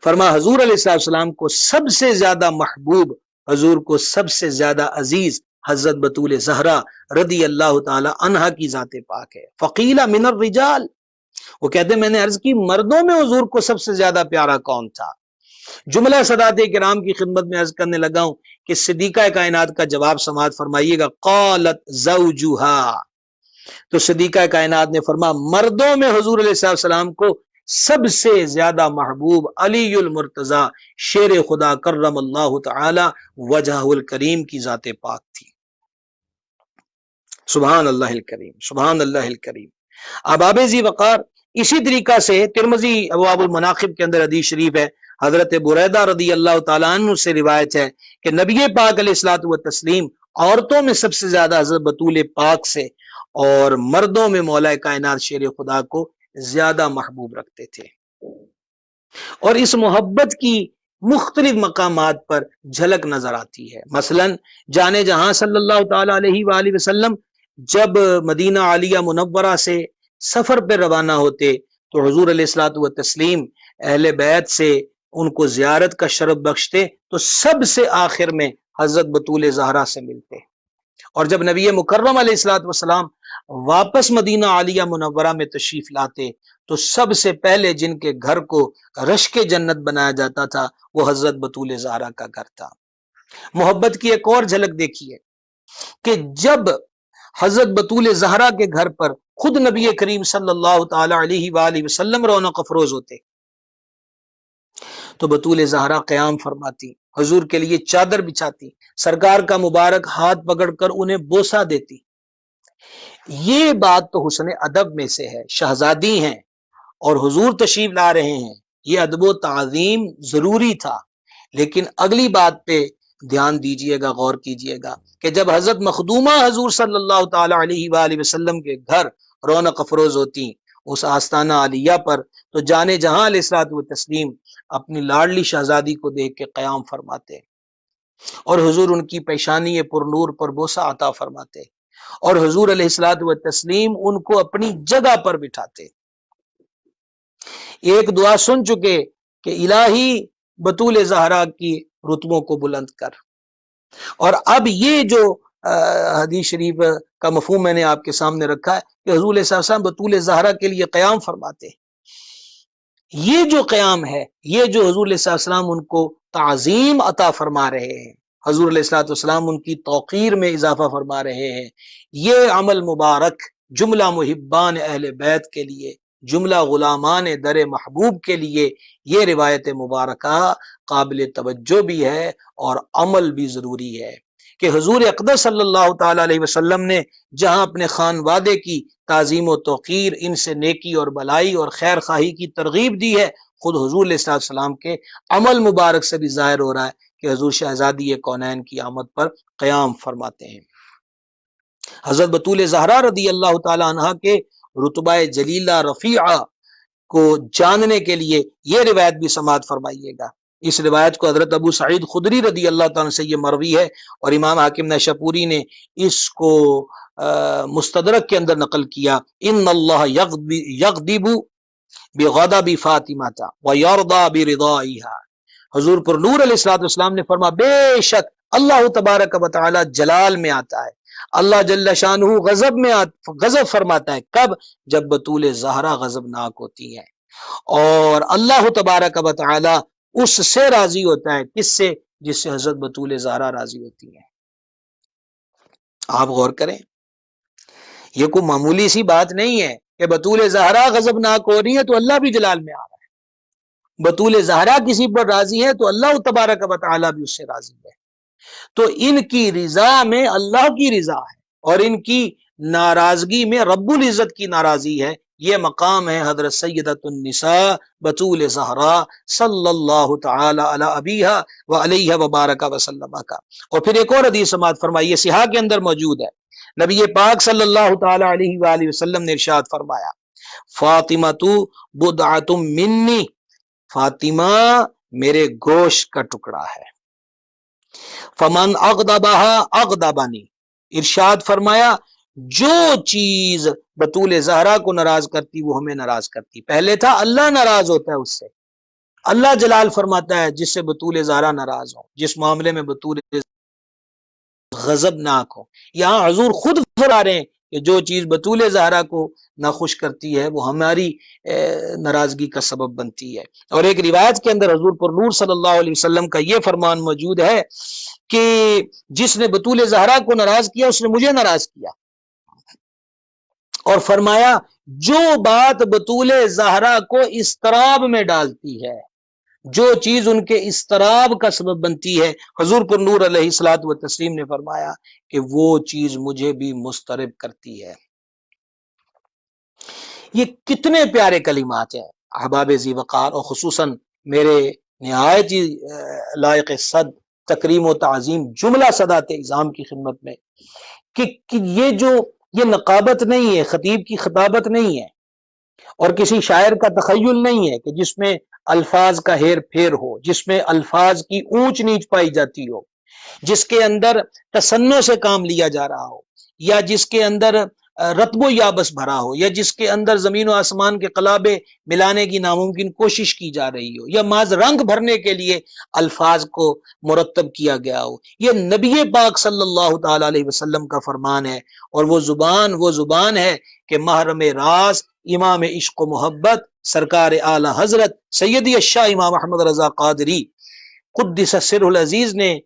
فرما حضور علیہ السلام کو سب سے زیادہ محبوب، حضور کو سب سے زیادہ عزیز حضرت بطول زہرا رضی اللہ تعالی عنہا کی ذات پاک ہے۔ فقیل من الرجال، وہ کہتے ہیں میں نے عرض کی مردوں میں حضور کو سب سے زیادہ پیارا کون تھا؟ جملہ سادات کرام کی خدمت میں عرض کرنے لگا ہوں کہ صدیقہ کائنات کا جواب سماعت فرمائیے گا۔ قالت زوجہا، تو صدیقہ کائنات نے فرما مردوں میں حضور علیہ السلام کو سب سے زیادہ محبوب علی المرتضی شیر خدا کرم اللہ تعالی وجہ الکریم کی ذات پاک تھی۔ سبحان اللہ الکریم، سبحان اللہ الکریم۔ اباب ذی وقار، اسی طریقہ سے ترمذی ابواب المناقب کے اندر حدیث شریف ہے، حضرت بریدہ رضی اللہ تعالیٰ عنہ سے روایت ہے کہ نبی پاک علیہ الصلوۃ والتسلیم عورتوں میں سب سے زیادہ حضرت بطول پاک سے اور مردوں میں مولا کائنات شیر خدا کو زیادہ محبوب رکھتے تھے، اور اس محبت کی مختلف مقامات پر جھلک نظر آتی ہے۔ مثلا جانے جہاں صلی اللہ تعالی علیہ وآلہ وسلم جب مدینہ عالیہ منورہ سے سفر پہ روانہ ہوتے تو حضور علیہ الصلوۃ والتسلیم اہل بیت سے ان کو زیارت کا شرف بخشتے تو سب سے آخر میں حضرت بطول زہرا سے ملتے، اور جب نبی مکرم علیہ الصلوۃ والسلام واپس مدینہ عالیہ منورہ میں تشریف لاتے تو سب سے پہلے جن کے گھر کو رشک جنت بنایا جاتا تھا وہ حضرت بطول زہرا کا گھر تھا۔ محبت کی ایک اور جھلک دیکھیے کہ جب حضرت بطول زہرا کے گھر پر خود نبی کریم صلی اللہ تعالی علیہ وآلہ وسلم رونق افروز ہوتے تو بطول زہرا قیام فرماتی، حضور کے لیے چادر بچھاتی، سرکار کا مبارک ہاتھ پکڑ کر انہیں بوسہ دیتی۔ یہ بات تو حسن ادب میں سے ہے، شہزادی ہیں اور حضور تشریف لا رہے ہیں، یہ ادب و تعظیم ضروری تھا۔ لیکن اگلی بات پہ دھیان دیجئے گا، غور کیجئے گا کہ جب حضرت مخدومہ حضور صلی اللہ تعالی علیہ وآلہ وسلم کے گھر رونق افروز ہوتی اس آستانہ عالیہ پر، تو جانے جہاں علیہ الصلوۃ والتسلیم اپنی لاڈلی شہزادی کو دیکھ کے قیام فرماتے اور حضور ان کی پیشانی پر نور پر بوسہ عطا فرماتے اور حضور علیہ الصلوۃ والتسلیم ان کو اپنی جگہ پر بٹھاتے۔ ایک دعا سن چکے کہ الہی بطول زہرا کی رتبوں کو بلند کر، اور اب یہ جو حدیث شریف کا مفہوم میں نے آپ کے سامنے رکھا ہے کہ حضور علیہ السلام بطول زہرا کے لیے قیام فرماتے، یہ جو قیام ہے، یہ جو حضور علیہ السلام ان کو تعظیم عطا فرما رہے ہیں، حضور علیہ السلام ان کی توقیر میں اضافہ فرما رہے ہیں، یہ عمل مبارک جملہ محبان اہل بیت کے لیے، جملہ غلامان در محبوب کے لیے یہ روایت مبارکہ قابل توجہ بھی ہے اور عمل بھی ضروری ہے کہ حضور اقدس صلی اللہ تعالی علیہ وسلم نے جہاں اپنے خانوادے کی تعظیم و توقیر، ان سے نیکی اور بلائی اور خیر خواہی کی ترغیب دی ہے، خود حضور علیہ السلام کے عمل مبارک سے بھی ظاہر ہو رہا ہے کہ حضور شہزادی کونین کی آمد پر قیام فرماتے ہیں۔ حضرت بطول زہرا رضی اللہ تعالی عنہ کے رتبہ جلیلہ رفیعہ کو جاننے کے لیے یہ روایت بھی سماعت فرمائیے گا۔ اس روایت کو حضرت ابو سعید خدری رضی اللہ تعالیٰ سے یہ مروی ہے اور امام حاکم نیشاپوری نے اس کو مستدرک کے اندر نقل کیا۔ ان اللہ یغضب بغضب فاطمہ ویرضی برضائها، حضور پر نور علیہ الصلوۃ والسلام نے فرما بے شک اللہ تبارک و تعالی جلال میں آتا ہے، اللہ جل شانہ غضب فرماتا ہے کب؟ جب بطول زہرا غضبناک ہوتی ہے، اور اللہ تبارک و تعالی اس سے راضی ہوتا ہے، کس سے؟ جس سے حضرت بطول زہرا راضی ہوتی ہے۔ آپ غور کریں، یہ کوئی معمولی سی بات نہیں ہے کہ بطول زہرا غضبناک ہو رہی ہے تو اللہ بھی جلال میں آ رہا ہے، بطول زہرا کسی پر راضی ہے تو اللہ تبارک و تعالی بھی اس سے راضی ہے۔ تو ان کی رضا میں اللہ کی رضا ہے، اور ان کی ناراضگی میں رب العزت کی ناراضی ہے۔ یہ مقام ہے حضرت سیدۃ النساء بطول زہرا صلی اللہ تعالی علی ابیہا و علیہ وبارک وسلم کا۔ اور پھر ایک اور حدیث سماعت فرمائیے، صحاح کے اندر موجود ہے، نبی پاک صلی اللہ تعالی علیہ وآلہ وسلم نے ارشاد فرمایا، فاطمہ بضعۃ منی، فاطمہ میرے گوشت کا ٹکڑا ہے، فمن اغضبها اغضبنی، ارشاد فرمایا جو چیز بطول زہرا کو ناراض کرتی وہ ہمیں ناراض کرتی۔ پہلے تھا اللہ ناراض ہوتا ہے اس سے، اللہ جلال فرماتا ہے جس سے بطول زہرا ناراض ہو، جس معاملے میں بطول غضبناک ہو۔ یہاں حضور خود فرما رہے ہیں کہ جو چیز بطول زہرا کو ناخوش کرتی ہے وہ ہماری ناراضگی کا سبب بنتی ہے۔ اور ایک روایت کے اندر حضور پر نور صلی اللہ علیہ وسلم کا یہ فرمان موجود ہے کہ جس نے بطول زہرا کو ناراض کیا اس نے مجھے ناراض کیا، اور فرمایا جو بات بطول زہرا کو اضطراب میں ڈالتی ہے، جو چیز ان کے اضطراب کا سبب بنتی ہے، حضور پر نور علیہ الصلوۃ والتسلیم نے فرمایا کہ وہ چیز مجھے بھی مضطرب کرتی ہے۔ یہ کتنے پیارے کلمات ہیں احباب ذی وقار، اور خصوصاً میرے نہایت ہی لائق صد تکریم و تعظیم جملہ صدات اعظام کی خدمت میں کہ یہ نقابت نہیں ہے، خطیب کی خطابت نہیں ہے، اور کسی شاعر کا تخیل نہیں ہے کہ جس میں الفاظ کا ہیر پھیر ہو، جس میں الفاظ کی اونچ نیچ پائی جاتی ہو، جس کے اندر تصنع سے کام لیا جا رہا ہو، یا جس کے اندر رتب و یابس بھرا ہو، یا جس کے اندر زمین و آسمان کے قلابے ملانے کی ناممکن کوشش کی جا رہی ہو، یا محض رنگ بھرنے کے لیے الفاظ کو مرتب کیا گیا ہو۔ یہ نبی پاک صلی اللہ تعالی علیہ وسلم کا فرمان ہے، اور وہ زبان ہے کہ محرم راز امام عشق و محبت سرکار اعلی حضرت سیدی الشاہ امام احمد رضا قادری قدس سرہ العزیز نے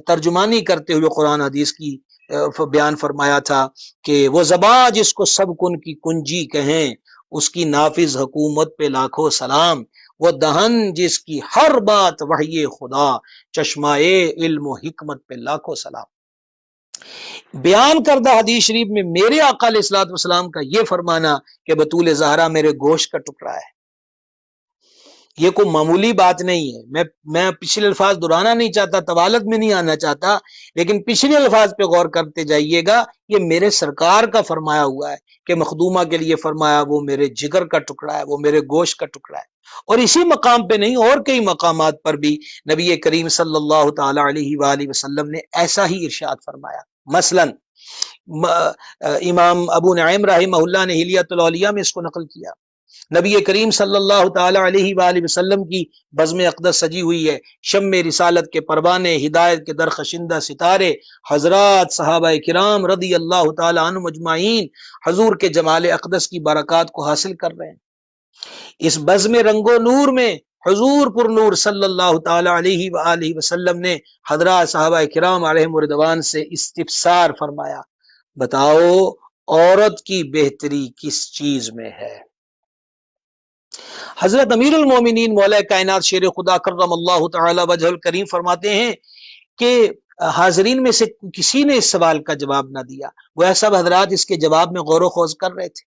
ترجمانی کرتے ہوئے قرآن حدیث کی بیان فرمایا تھا کہ وہ زباں جس کو سب کن کی کنجی کہیں، اس کی نافذ حکومت پہ لاکھوں سلام، وہ دہن جس کی ہر بات وحی خدا، چشمائے علم و حکمت پہ لاکھوں سلام۔ بیان کردہ حدیث شریف میں میرے آقا علیہ الصلوۃ والسلام کا یہ فرمانا کہ بطول زہرا میرے گوشت کا ٹکڑا ہے، یہ کوئی معمولی بات نہیں ہے۔ میں پچھلے الفاظ دہرانا نہیں چاہتا، طوالت میں نہیں آنا چاہتا، لیکن پچھلے الفاظ پہ غور کرتے جائیے گا، یہ میرے سرکار کا فرمایا ہوا ہے کہ مخدومہ کے لیے فرمایا وہ میرے جگر کا ٹکڑا ہے، وہ میرے گوشت کا ٹکڑا ہے۔ اور اسی مقام پہ نہیں، اور کئی مقامات پر بھی نبی کریم صلی اللہ تعالی علیہ وآلہ وسلم نے ایسا ہی ارشاد فرمایا۔ مثلا امام ابو نعیم رحمہ اللہ نے حلیۃ الاولیاء میں اس کو نقل کیا، نبی کریم صلی اللہ تعالی علیہ وآلہ وسلم کی بزم اقدس سجی ہوئی ہے، شم رسالت کے پروانے، ہدایت کے درخشندہ ستارے، حضرات صحابہ کرام رضی اللہ تعالی عنہم اجمعین حضور کے جمال اقدس کی برکات کو حاصل کر رہے ہیں۔ اس بزم رنگ و نور میں حضور پر نور صلی اللہ تعالی علیہ وآلہ وسلم نے حضرات صحابہ کرام علیہم رضوان سے استفسار فرمایا، بتاؤ عورت کی بہتری کس چیز میں ہے؟ حضرت امیر المومنین مولا کائنات شیر خدا کرم اللہ تعالی وجہ الکریم فرماتے ہیں کہ حاضرین میں سے کسی نے اس سوال کا جواب نہ دیا، وہ سب حضرات اس کے جواب میں غور و خوض کر رہے تھے۔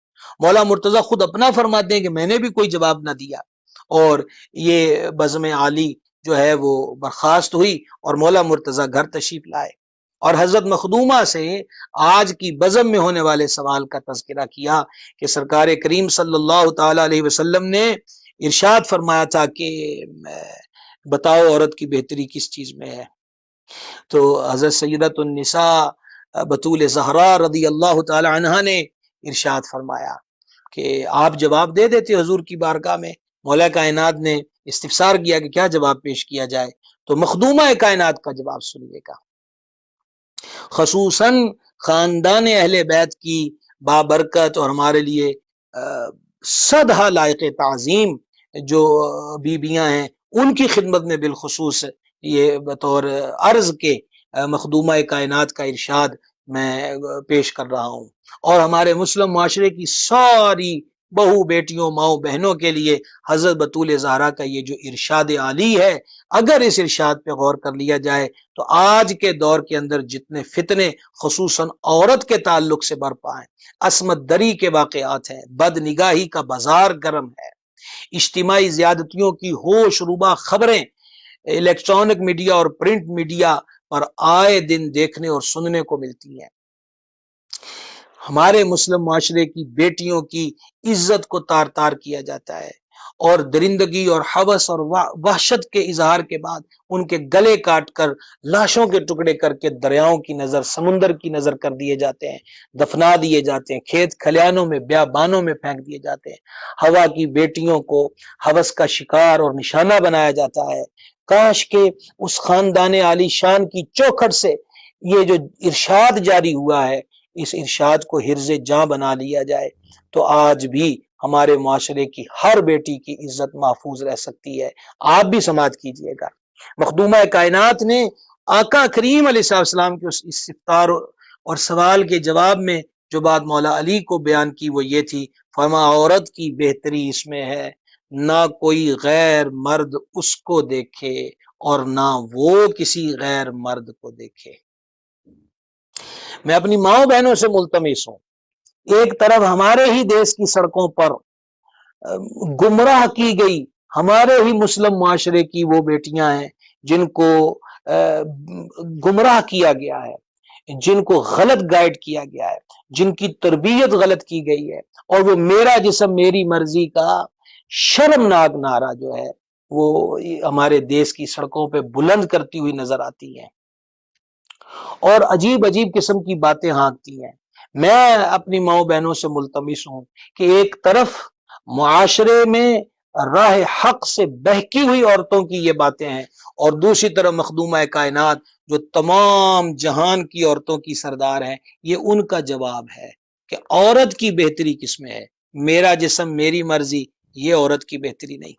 مولا مرتضی خود اپنا فرماتے ہیں کہ میں نے بھی کوئی جواب نہ دیا، اور یہ بزم عالی جو ہے وہ برخاست ہوئی اور مولا مرتضی گھر تشریف لائے، اور حضرت مخدومہ سے آج کی بزم میں ہونے والے سوال کا تذکرہ کیا کہ سرکار کریم صلی اللہ تعالی علیہ وسلم نے ارشاد فرمایا تھا کہ بتاؤ عورت کی بہتری کس چیز میں ہے؟ تو حضرت سیدۃ النساء بطول زہرا رضی اللہ تعالی عنہا نے ارشاد فرمایا کہ آپ جواب دے دیتے حضور کی بارگاہ میں۔ مولا کائنات نے استفسار کیا کہ کیا جواب پیش کیا جائے، تو مخدومہ کائنات کا جواب سنیے گا۔ خاندان اہل بیت کی بابرکت اور ہمارے لیے صدہا لائق تعظیم جو بیبیاں ہیں، ان کی خدمت میں بالخصوص یہ بطور عرض کے مخدومہ کائنات کا ارشاد میں پیش کر رہا ہوں، اور ہمارے مسلم معاشرے کی ساری بہو بیٹیوں ماؤں بہنوں کے لیے حضرت بطول زہرا کا یہ جو ارشاد عالی ہے، اگر اس ارشاد پہ غور کر لیا جائے تو آج کے دور کے اندر جتنے فتنے خصوصاً عورت کے تعلق سے برپا ہیں، عصمت دری کے واقعات ہیں، بد نگاہی کا بازار گرم ہے، اجتماعی زیادتیوں کی ہوش ربا خبریں الیکٹرانک میڈیا اور پرنٹ میڈیا پر آئے دن دیکھنے اور سننے کو ملتی ہیں۔ ہمارے مسلم معاشرے کی بیٹیوں کی عزت کو تار تار کیا جاتا ہے، اور درندگی اور ہوس اور وحشت کے اظہار کے بعد ان کے گلے کاٹ کر لاشوں کے ٹکڑے کر کے دریاؤں کی نظر، سمندر کی نظر کر دیے جاتے ہیں، دفنا دیے جاتے ہیں، کھیت کھلیانوں میں بیابانوں میں پھینک دیے جاتے ہیں۔ ہوا کی بیٹیوں کو ہوس کا شکار اور نشانہ بنایا جاتا ہے۔ کاش کہ اس خاندان عالی شان کی چوکھٹ سے یہ جو ارشاد جاری ہوا ہے، اس ارشاد کو حرز جاں بنا لیا جائے تو آج بھی ہمارے معاشرے کی ہر بیٹی کی عزت محفوظ رہ سکتی ہے۔ آپ بھی سماعت کیجئے گا، مخدومہ کائنات نے آقا کریم علیہ السلام کے اس استفسار اور سوال کے جواب میں جو بات مولا علی کو بیان کی وہ یہ تھی، فرما عورت کی بہتری اس میں ہے نہ کوئی غیر مرد اس کو دیکھے اور نہ وہ کسی غیر مرد کو دیکھے۔ میں اپنی ماؤں بہنوں سے ملتمس ہوں، ایک طرف ہمارے ہی دیس کی سڑکوں پر گمراہ کی گئی ہمارے ہی مسلم معاشرے کی وہ بیٹیاں ہیں جن کو گمراہ کیا گیا ہے، جن کو غلط گائیڈ کیا گیا ہے، جن کی تربیت غلط کی گئی ہے، اور وہ میرا جسم میری مرضی کا شرمناک نعرہ جو ہے وہ ہمارے دیس کی سڑکوں پہ بلند کرتی ہوئی نظر آتی ہے اور عجیب عجیب قسم کی باتیں ہانکتی ہیں۔ میں اپنی ماؤں بہنوں سے ملتمس ہوں کہ ایک طرف معاشرے میں راہ حق سے بہکی ہوئی عورتوں کی یہ باتیں ہیں، اور دوسری طرف مخدومہ کائنات جو تمام جہان کی عورتوں کی سردار ہیں، یہ ان کا جواب ہے کہ عورت کی بہتری کس میں ہے؟ میرا جسم میری مرضی، یہ عورت کی بہتری نہیں۔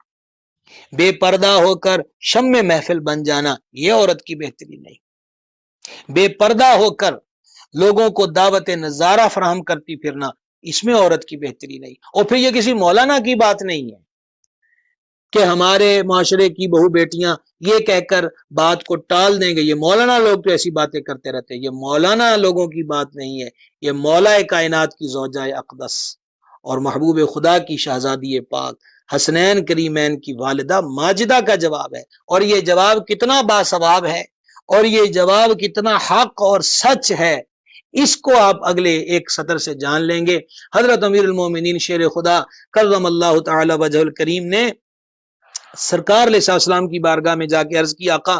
بے پردہ ہو کر شم محفل بن جانا، یہ عورت کی بہتری نہیں۔ بے پردہ ہو کر لوگوں کو دعوت نظارہ فراہم کرتی پھرنا، اس میں عورت کی بہتری نہیں۔ اور پھر یہ کسی مولانا کی بات نہیں ہے کہ ہمارے معاشرے کی بہو بیٹیاں یہ کہہ کر بات کو ٹال دیں گے، یہ مولانا لوگ تو ایسی باتیں کرتے رہتے ہیں۔ یہ مولانا لوگوں کی بات نہیں ہے، یہ مولا کائنات کی زوجہ اقدس اور محبوب خدا کی شہزادی پاک حسنین کریمین کی والدہ ماجدہ کا جواب ہے، اور یہ جواب کتنا باثواب ہے اور یہ جواب کتنا حق اور سچ ہے، اس کو آپ اگلے ایک سطر سے جان لیں گے۔ حضرت امیر المومنین شیر خدا کرم اللہ تعالی وجہ الکریم نے سرکار علیہ السلام کی بارگاہ میں جا کے عرض کی، آقا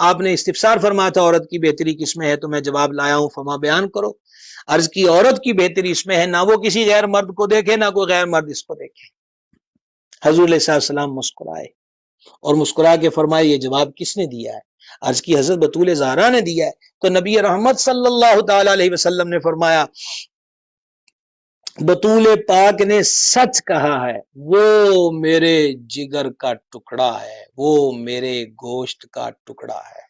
آپ نے استفسار فرمایا تھا عورت کی بہتری کس میں ہے، تو میں جواب لایا ہوں، فما بیان کرو۔ عرض کی عورت کی بہتری اس میں ہے نہ وہ کسی غیر مرد کو دیکھے نہ کوئی غیر مرد اس کو دیکھے۔ حضور علیہ السلام مسکرائے اور مسکرا کے فرمائے یہ جواب کس نے دیا ہے؟ عرض کی حضرت بطول زہرا نے دیا ہے۔ تو نبی رحمت صلی اللہ تعالی علیہ وسلم نے فرمایا بطول پاک نے سچ کہا ہے، وہ میرے جگر کا ٹکڑا ہے، وہ میرے گوشت کا ٹکڑا ہے۔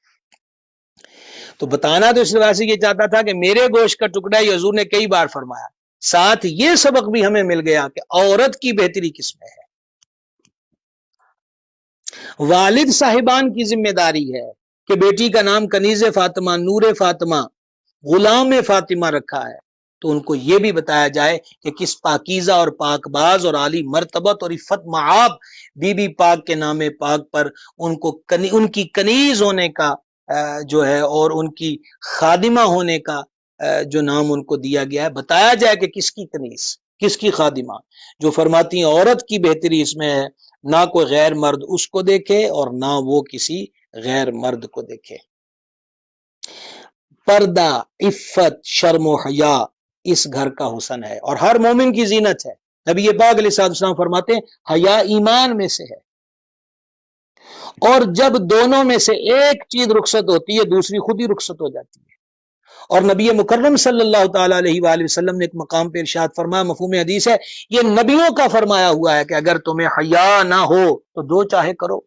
تو بتانا تو اس روایت سے یہ چاہتا تھا کہ میرے گوشت کا ٹکڑا ہے، یہ حضور نے کئی بار فرمایا۔ ساتھ یہ سبق بھی ہمیں مل گیا کہ عورت کی بہتری کس میں ہے۔ والد صاحبان کی ذمہ داری ہے کہ بیٹی کا نام کنیز فاطمہ، نور فاطمہ، غلام فاطمہ رکھا ہے، تو ان کو یہ بھی بتایا جائے کہ کس پاکیزہ اور پاک باز اور عالی مرتبت اور عفت معاب بی بی پاک کے نام پاک پر ان کی کنیز ہونے کا جو ہے اور ان کی خادمہ ہونے کا جو نام ان کو دیا گیا ہے، بتایا جائے کہ کس کی کنیز، کس کی خادمہ، جو فرماتی ہیں عورت کی بہتری اس میں ہے نہ کوئی غیر مرد اس کو دیکھے اور نہ وہ کسی غیر مرد کو دیکھے۔ پردہ، عفت، شرم و حیا اس گھر کا حسن ہے اور ہر مومن کی زینت ہے۔ نبی پاک علیہ السلام فرماتے ہیں حیا ایمان میں سے ہے، اور جب دونوں میں سے ایک چیز رخصت ہوتی ہے دوسری خود ہی رخصت ہو جاتی ہے، اور نبی مکرم صلی اللہ تعالی علیہ وآلہ وسلم نے ایک مقام پہ ارشاد فرمایا، مفہوم حدیث ہے، یہ نبیوں کا فرمایا ہوا ہے کہ اگر تمہیں حیا نہ ہو تو دو چاہے کرو۔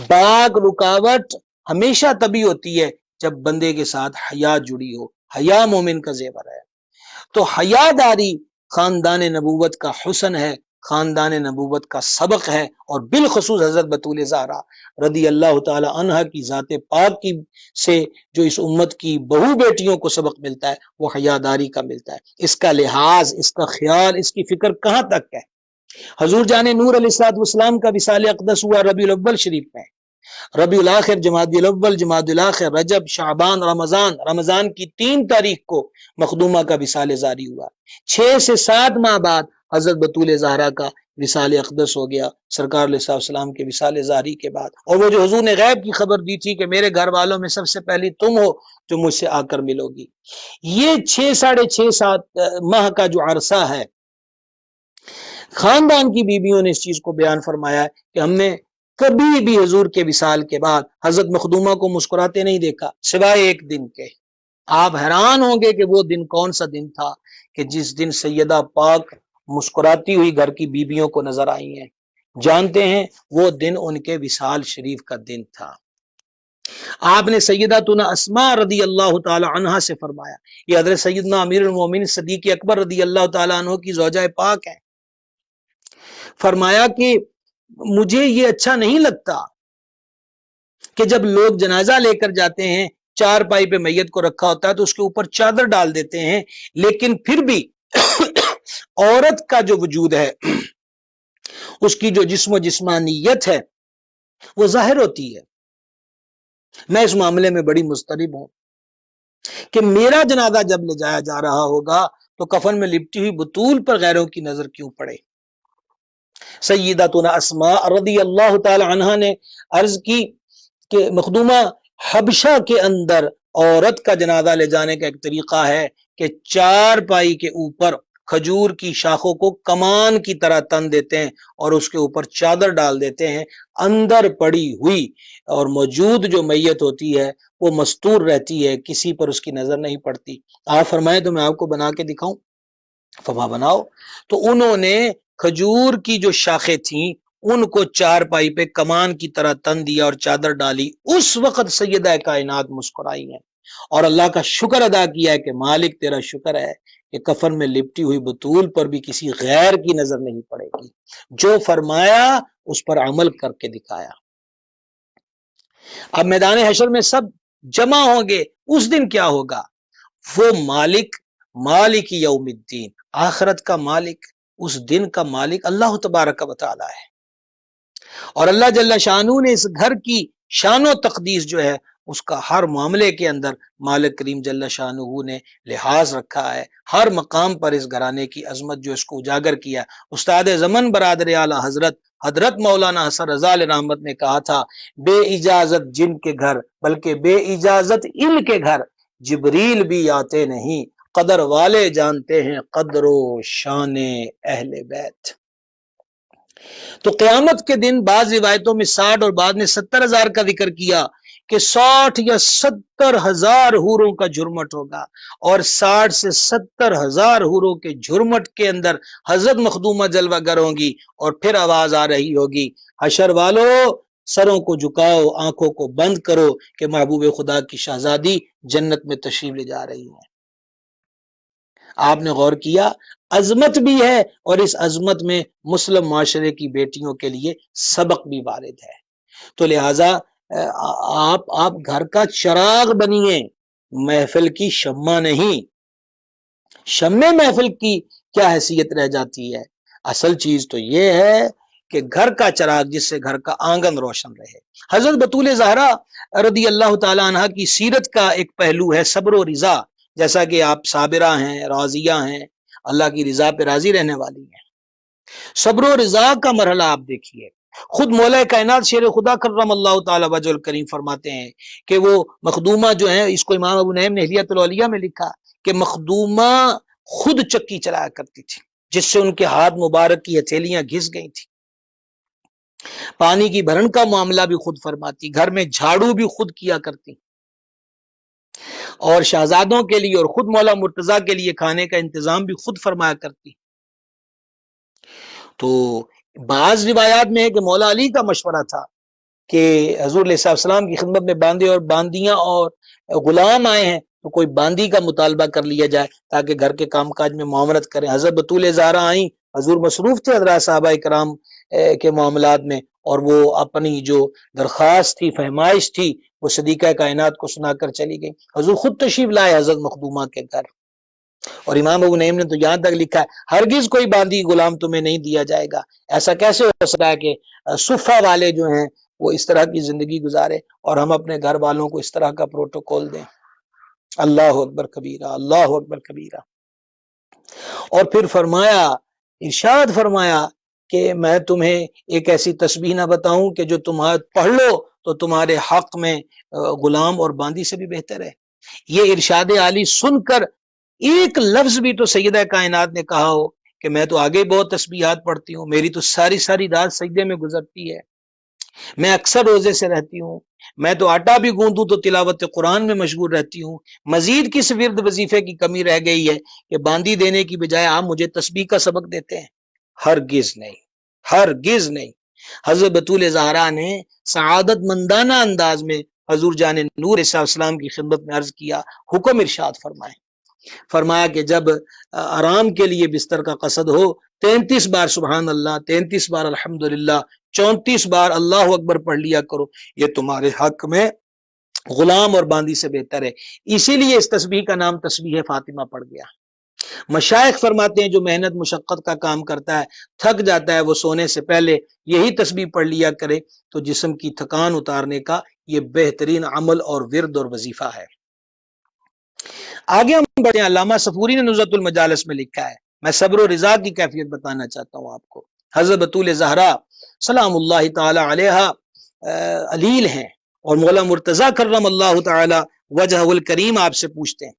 باغ رکاوٹ ہمیشہ تبھی ہوتی ہے جب بندے کے ساتھ حیا جڑی ہو، حیا مومن کا زیور ہے۔ تو حیا داری خاندان نبوت کا حسن ہے، خاندان نبوت کا سبق ہے، اور بالخصوص حضرت بطول زہرا رضی اللہ تعالی عنہا کی ذات پاک کی سے جو اس امت کی بہو بیٹیوں کو سبق ملتا ہے وہ حیا داری کا ملتا ہے۔ اس کا لحاظ، اس کا خیال، اس کی فکر کہاں تک ہے؟ حضور جان نور علیہ الصلوۃ والسلام کا وصال اقدس ہوا ربیع الاول شریف میں، ربیع الاخر، جمادی الاول، جمادی الاخر، رجب، شعبان، رمضان کی 3 تاریخ کو مخدومہ کا وصال زاری ہوا۔ 6 سے 7 ماہ بعد حضرت بطول زہرا کا وصال اقدس ہو گیا، سرکار علیہ السلام کے وصال زاری کے بعد۔ اور وہ جو حضور نے غیب کی خبر دی تھی کہ میرے گھر والوں میں سب سے پہلی تم ہو جو مجھ سے آ کر ملو گی، یہ 6 ساڑھے 6 7 ماہ کا جو عرصہ ہے، خاندان کی بیویوں نے اس چیز کو بیان فرمایا کہ ہم نے کبھی بھی حضور کے وصال کے بعد حضرت مخدومہ کو مسکراتے نہیں دیکھا سوائے ایک دن کے۔ آپ حیران ہوں گے کہ وہ دن کون سا دن تھا کہ جس دن سیدہ پاک مسکراتی ہوئی گھر کی بیویوں کو نظر آئی ہیں؟ جانتے ہیں وہ دن ان کے وصال شریف کا دن تھا۔ آپ نے سیداتنا اسماء رضی اللہ تعالی عنہا سے فرمایا، یہ حضرت سیدنا امیر المومنین صدیق اکبر رضی اللہ تعالی عنہ کی زوجہ پاک ہے، فرمایا کہ مجھے یہ اچھا نہیں لگتا کہ جب لوگ جنازہ لے کر جاتے ہیں، 4 پائی پہ میت کو رکھا ہوتا ہے تو اس کے اوپر چادر ڈال دیتے ہیں، لیکن پھر بھی عورت کا جو وجود ہے، اس کی جو جسم و جسمانیت ہے وہ ظاہر ہوتی ہے۔ میں اس معاملے میں بڑی مضطرب ہوں کہ میرا جنازہ جب لے جایا جا رہا ہوگا تو کفن میں لپٹی ہوئی بطول پر غیروں کی نظر کیوں پڑے؟ سیداتنا اسماء رضی اللہ تعالی عنہا نے عرض کی کہ مخدومہ، حبشہ کے اندر عورت کا جنازہ لے جانے کا ایک طریقہ ہے کہ 4 پائی کے اوپر کھجور کی شاخوں کو کمان کی طرح تن دیتے ہیں اور اس کے اوپر چادر ڈال دیتے ہیں، اندر پڑی ہوئی اور موجود جو میت ہوتی ہے وہ مستور رہتی ہے، کسی پر اس کی نظر نہیں پڑتی۔ آپ فرمائیں تو میں آپ کو بنا کے دکھاؤں؟ فما بناؤ۔ تو انہوں نے کھجور کی جو شاخیں تھیں ان کو 4 پائی پہ کمان کی طرح تن دیا اور چادر ڈالی۔ اس وقت سیدہ کائنات مسکرائی ہیں اور اللہ کا شکر ادا کیا ہے کہ مالک تیرا شکر ہے کہ کفن میں لپٹی ہوئی بطول پر بھی کسی غیر کی نظر نہیں پڑے گی، جو فرمایا اس پر عمل کر کے دکھایا۔ اب میدان حشر میں سب جمع ہوں گے، اس دن کیا ہوگا؟ وہ مالک یوم الدین، آخرت کا مالک، اس دن کا مالک اللہ تبارک و تعالی ہے، اور اللہ جل شانہ نے اس گھر کی شان و تقدیس جو ہے اس کا ہر معاملے کے اندر مالک کریم جل شانہ نے لحاظ رکھا ہے، ہر مقام پر اس گھرانے کی عظمت جو اس کو اجاگر کیا۔ استاد زمن برادر اعلیٰ حضرت مولانا حسن رضا علیہ رحمت نے کہا تھا، بے اجازت جن کے گھر بلکہ بے اجازت ان کے گھر جبریل بھی آتے نہیں، قدر والے جانتے ہیں قدر و شان اہل بیت۔ تو قیامت کے دن بعض روایتوں میں 60 اور بعد میں 70,000 کا ذکر کیا کہ 60 یا 70,000 حوروں کا جھرمٹ ہوگا، اور 60 سے 70,000 حوروں کے جھرمٹ کے اندر حضرت مخدومہ جلوہ گر ہوں گی، اور پھر آواز آ رہی ہوگی، حشر والو سروں کو جھکاؤ، آنکھوں کو بند کرو کہ محبوب خدا کی شہزادی جنت میں تشریف لے جا رہی ہیں۔ آپ نے غور کیا، عظمت بھی ہے اور اس عظمت میں مسلم معاشرے کی بیٹیوں کے لیے سبق بھی وارد ہے۔ تو لہٰذا آپ گھر کا چراغ بنیے، محفل کی شمع نہیں۔ شمع محفل کی کیا حیثیت رہ جاتی ہے؟ اصل چیز تو یہ ہے کہ گھر کا چراغ جس سے گھر کا آنگن روشن رہے۔ حضرت بطول زہرا رضی اللہ تعالی عنہ کی سیرت کا ایک پہلو ہے صبر و رضا، جیسا کہ آپ صابرہ ہیں، راضیہ ہیں، اللہ کی رضا پہ راضی رہنے والی ہیں۔ صبر و رضا کا مرحلہ آپ دیکھیے، خود مولا کائنات شیر خدا کرم اللہ تعالی وجہ الکریم فرماتے ہیں کہ وہ مخدومہ جو ہیں، اس کو امام ابو نعیم نے حلیۃ الاولیاء میں لکھا کہ مخدومہ خود چکی چلایا کرتی تھی، جس سے ان کے ہاتھ مبارک کی ہتھیلیاں گھس گئی تھی۔ پانی کی بھرن کا معاملہ بھی خود فرماتی، گھر میں جھاڑو بھی خود کیا کرتی۔ اور شہزادوں کے لیے اور خود مولا مرتضیٰ کے لیے کھانے کا انتظام بھی خود فرمایا کرتی۔ تو بعض روایات میں ہے کہ مولا علی کا مشورہ تھا کہ حضور علیہ السلام کی خدمت میں باندے اور باندیاں اور غلام آئے ہیں تو کوئی باندی کا مطالبہ کر لیا جائے تاکہ گھر کے کام کاج میں معاونت کریں۔ حضرت بطول زہرا آئیں، حضور مصروف تھے حضرات صحابہ کرام کے معاملات میں، اور وہ اپنی جو درخواست تھی، فہمائش تھی، وہ صدیقہ کائنات کو سنا کر چلی گئی۔ حضور خود تشریف لائے حضرت مخدومہ کے گھر، اور امام ابو نعیم نے تو یہاں تک لکھا ہے ہرگز کوئی باندی غلام تمہیں نہیں دیا جائے گا۔ ایسا کیسے ہو سکتا ہے کہ صفہ والے جو ہیں وہ اس طرح کی زندگی گزارے اور ہم اپنے گھر والوں کو اس طرح کا پروٹوکول دیں؟ اللہ اکبر کبیرہ، اللہ اکبر کبیرہ۔ اور پھر فرمایا، ارشاد فرمایا کہ میں تمہیں ایک ایسی تسبیح نہ بتاؤں کہ جو تمہارے پڑھ لو تو تمہارے حق میں غلام اور باندی سے بھی بہتر ہے۔ یہ ارشاد عالی سن کر ایک لفظ بھی تو سیدہ کائنات نے کہا ہو کہ میں تو آگے بہت تسبیحات پڑھتی ہوں، میری تو ساری ساری رات سجدے میں گزرتی ہے، میں اکثر روزے سے رہتی ہوں، میں تو آٹا بھی گوندوں تو تلاوت قرآن میں مشغول رہتی ہوں، مزید کس ورد وظیفے کی کمی رہ گئی ہے کہ باندی دینے کی بجائے آپ مجھے تسبیح کا سبق دیتے ہیں؟ ہرگز نہیں، ہرگز نہیں۔ حضرت بطول زہرا نے سعادت مندانہ انداز میں حضور جان نور علیہ السلام کی خدمت میں عرض کیا، حکم ارشاد فرمائے۔ فرمایا کہ جب آرام کے لیے بستر کا قصد ہو 33 بار سبحان اللہ، 33 بار الحمدللہ، 34 بار اللہ اکبر پڑھ لیا کرو، یہ تمہارے حق میں غلام اور باندی سے بہتر ہے۔ اسی لیے اس تسبیح کا نام تسبیح فاطمہ پڑ گیا۔ مشائخ فرماتے ہیں جو محنت مشقت کا کام کرتا ہے، تھک جاتا ہے، وہ سونے سے پہلے یہی تسبیح پڑھ لیا کرے تو جسم کی تھکان اتارنے کا یہ بہترین عمل اور ورد اور وظیفہ ہے۔ آگے ہم بڑھتے ہیں، علامہ صفوری نے نزہۃ المجالس میں لکھا ہے، میں صبر و رضا کی کیفیت بتانا چاہتا ہوں آپ کو۔ حضرت بطول زہرا سلام اللہ تعالی علیہا علیل ہیں، اور مولا مرتضیٰ کرم اللہ تعالی وجہ الکریم آپ سے پوچھتے ہیں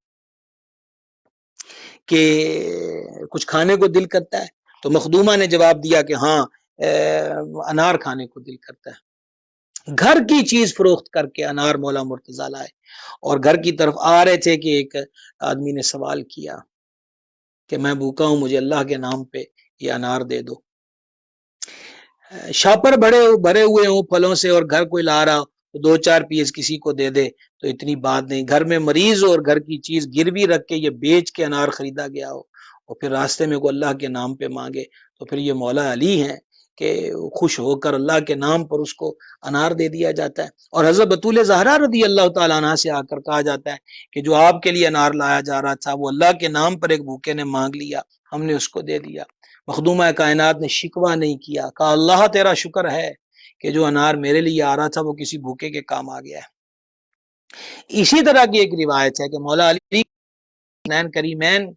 کہ کچھ کھانے کو دل کرتا ہے؟ تو مخدومہ نے جواب دیا کہ ہاں انار کھانے کو دل کرتا ہے۔ گھر کی چیز فروخت کر کے انار مولا مرتضیٰ لائے، اور گھر کی طرف آ رہے تھے کہ ایک آدمی نے سوال کیا کہ میں بھوکا ہوں، مجھے اللہ کے نام پہ یہ انار دے دو۔ شاپر بھرے ہوئے ہوں پھلوں سے اور گھر کوئی لا رہا تو 2-4 پیس کسی کو دے دے تو اتنی بات نہیں، گھر میں مریض ہو اور گھر کی چیز گروی رکھ کے یہ بیچ کے انار خریدا گیا ہو اور پھر راستے میں کو اللہ کے نام پہ مانگے تو پھر یہ مولا علی ہیں کہ خوش ہو کر اللہ کے نام پر اس کو انار دے دیا جاتا ہے۔ اور حضرت بطول زہرا رضی اللہ تعالیٰ عنہ سے آ کر کہا جاتا ہے کہ جو آپ کے لیے انار لایا جا رہا تھا وہ اللہ کے نام پر ایک بھوکے نے مانگ لیا، ہم نے اس کو دے دیا۔ مخدومہ کائنات نے شکوہ نہیں کیا، کہا اللہ تیرا شکر ہے کہ جو انار میرے لیے آ رہا تھا وہ کسی بھوکے کے کام آ گیا ہے۔ اسی طرح کی ایک روایت ہے کہ مولا علی حسنین کریمین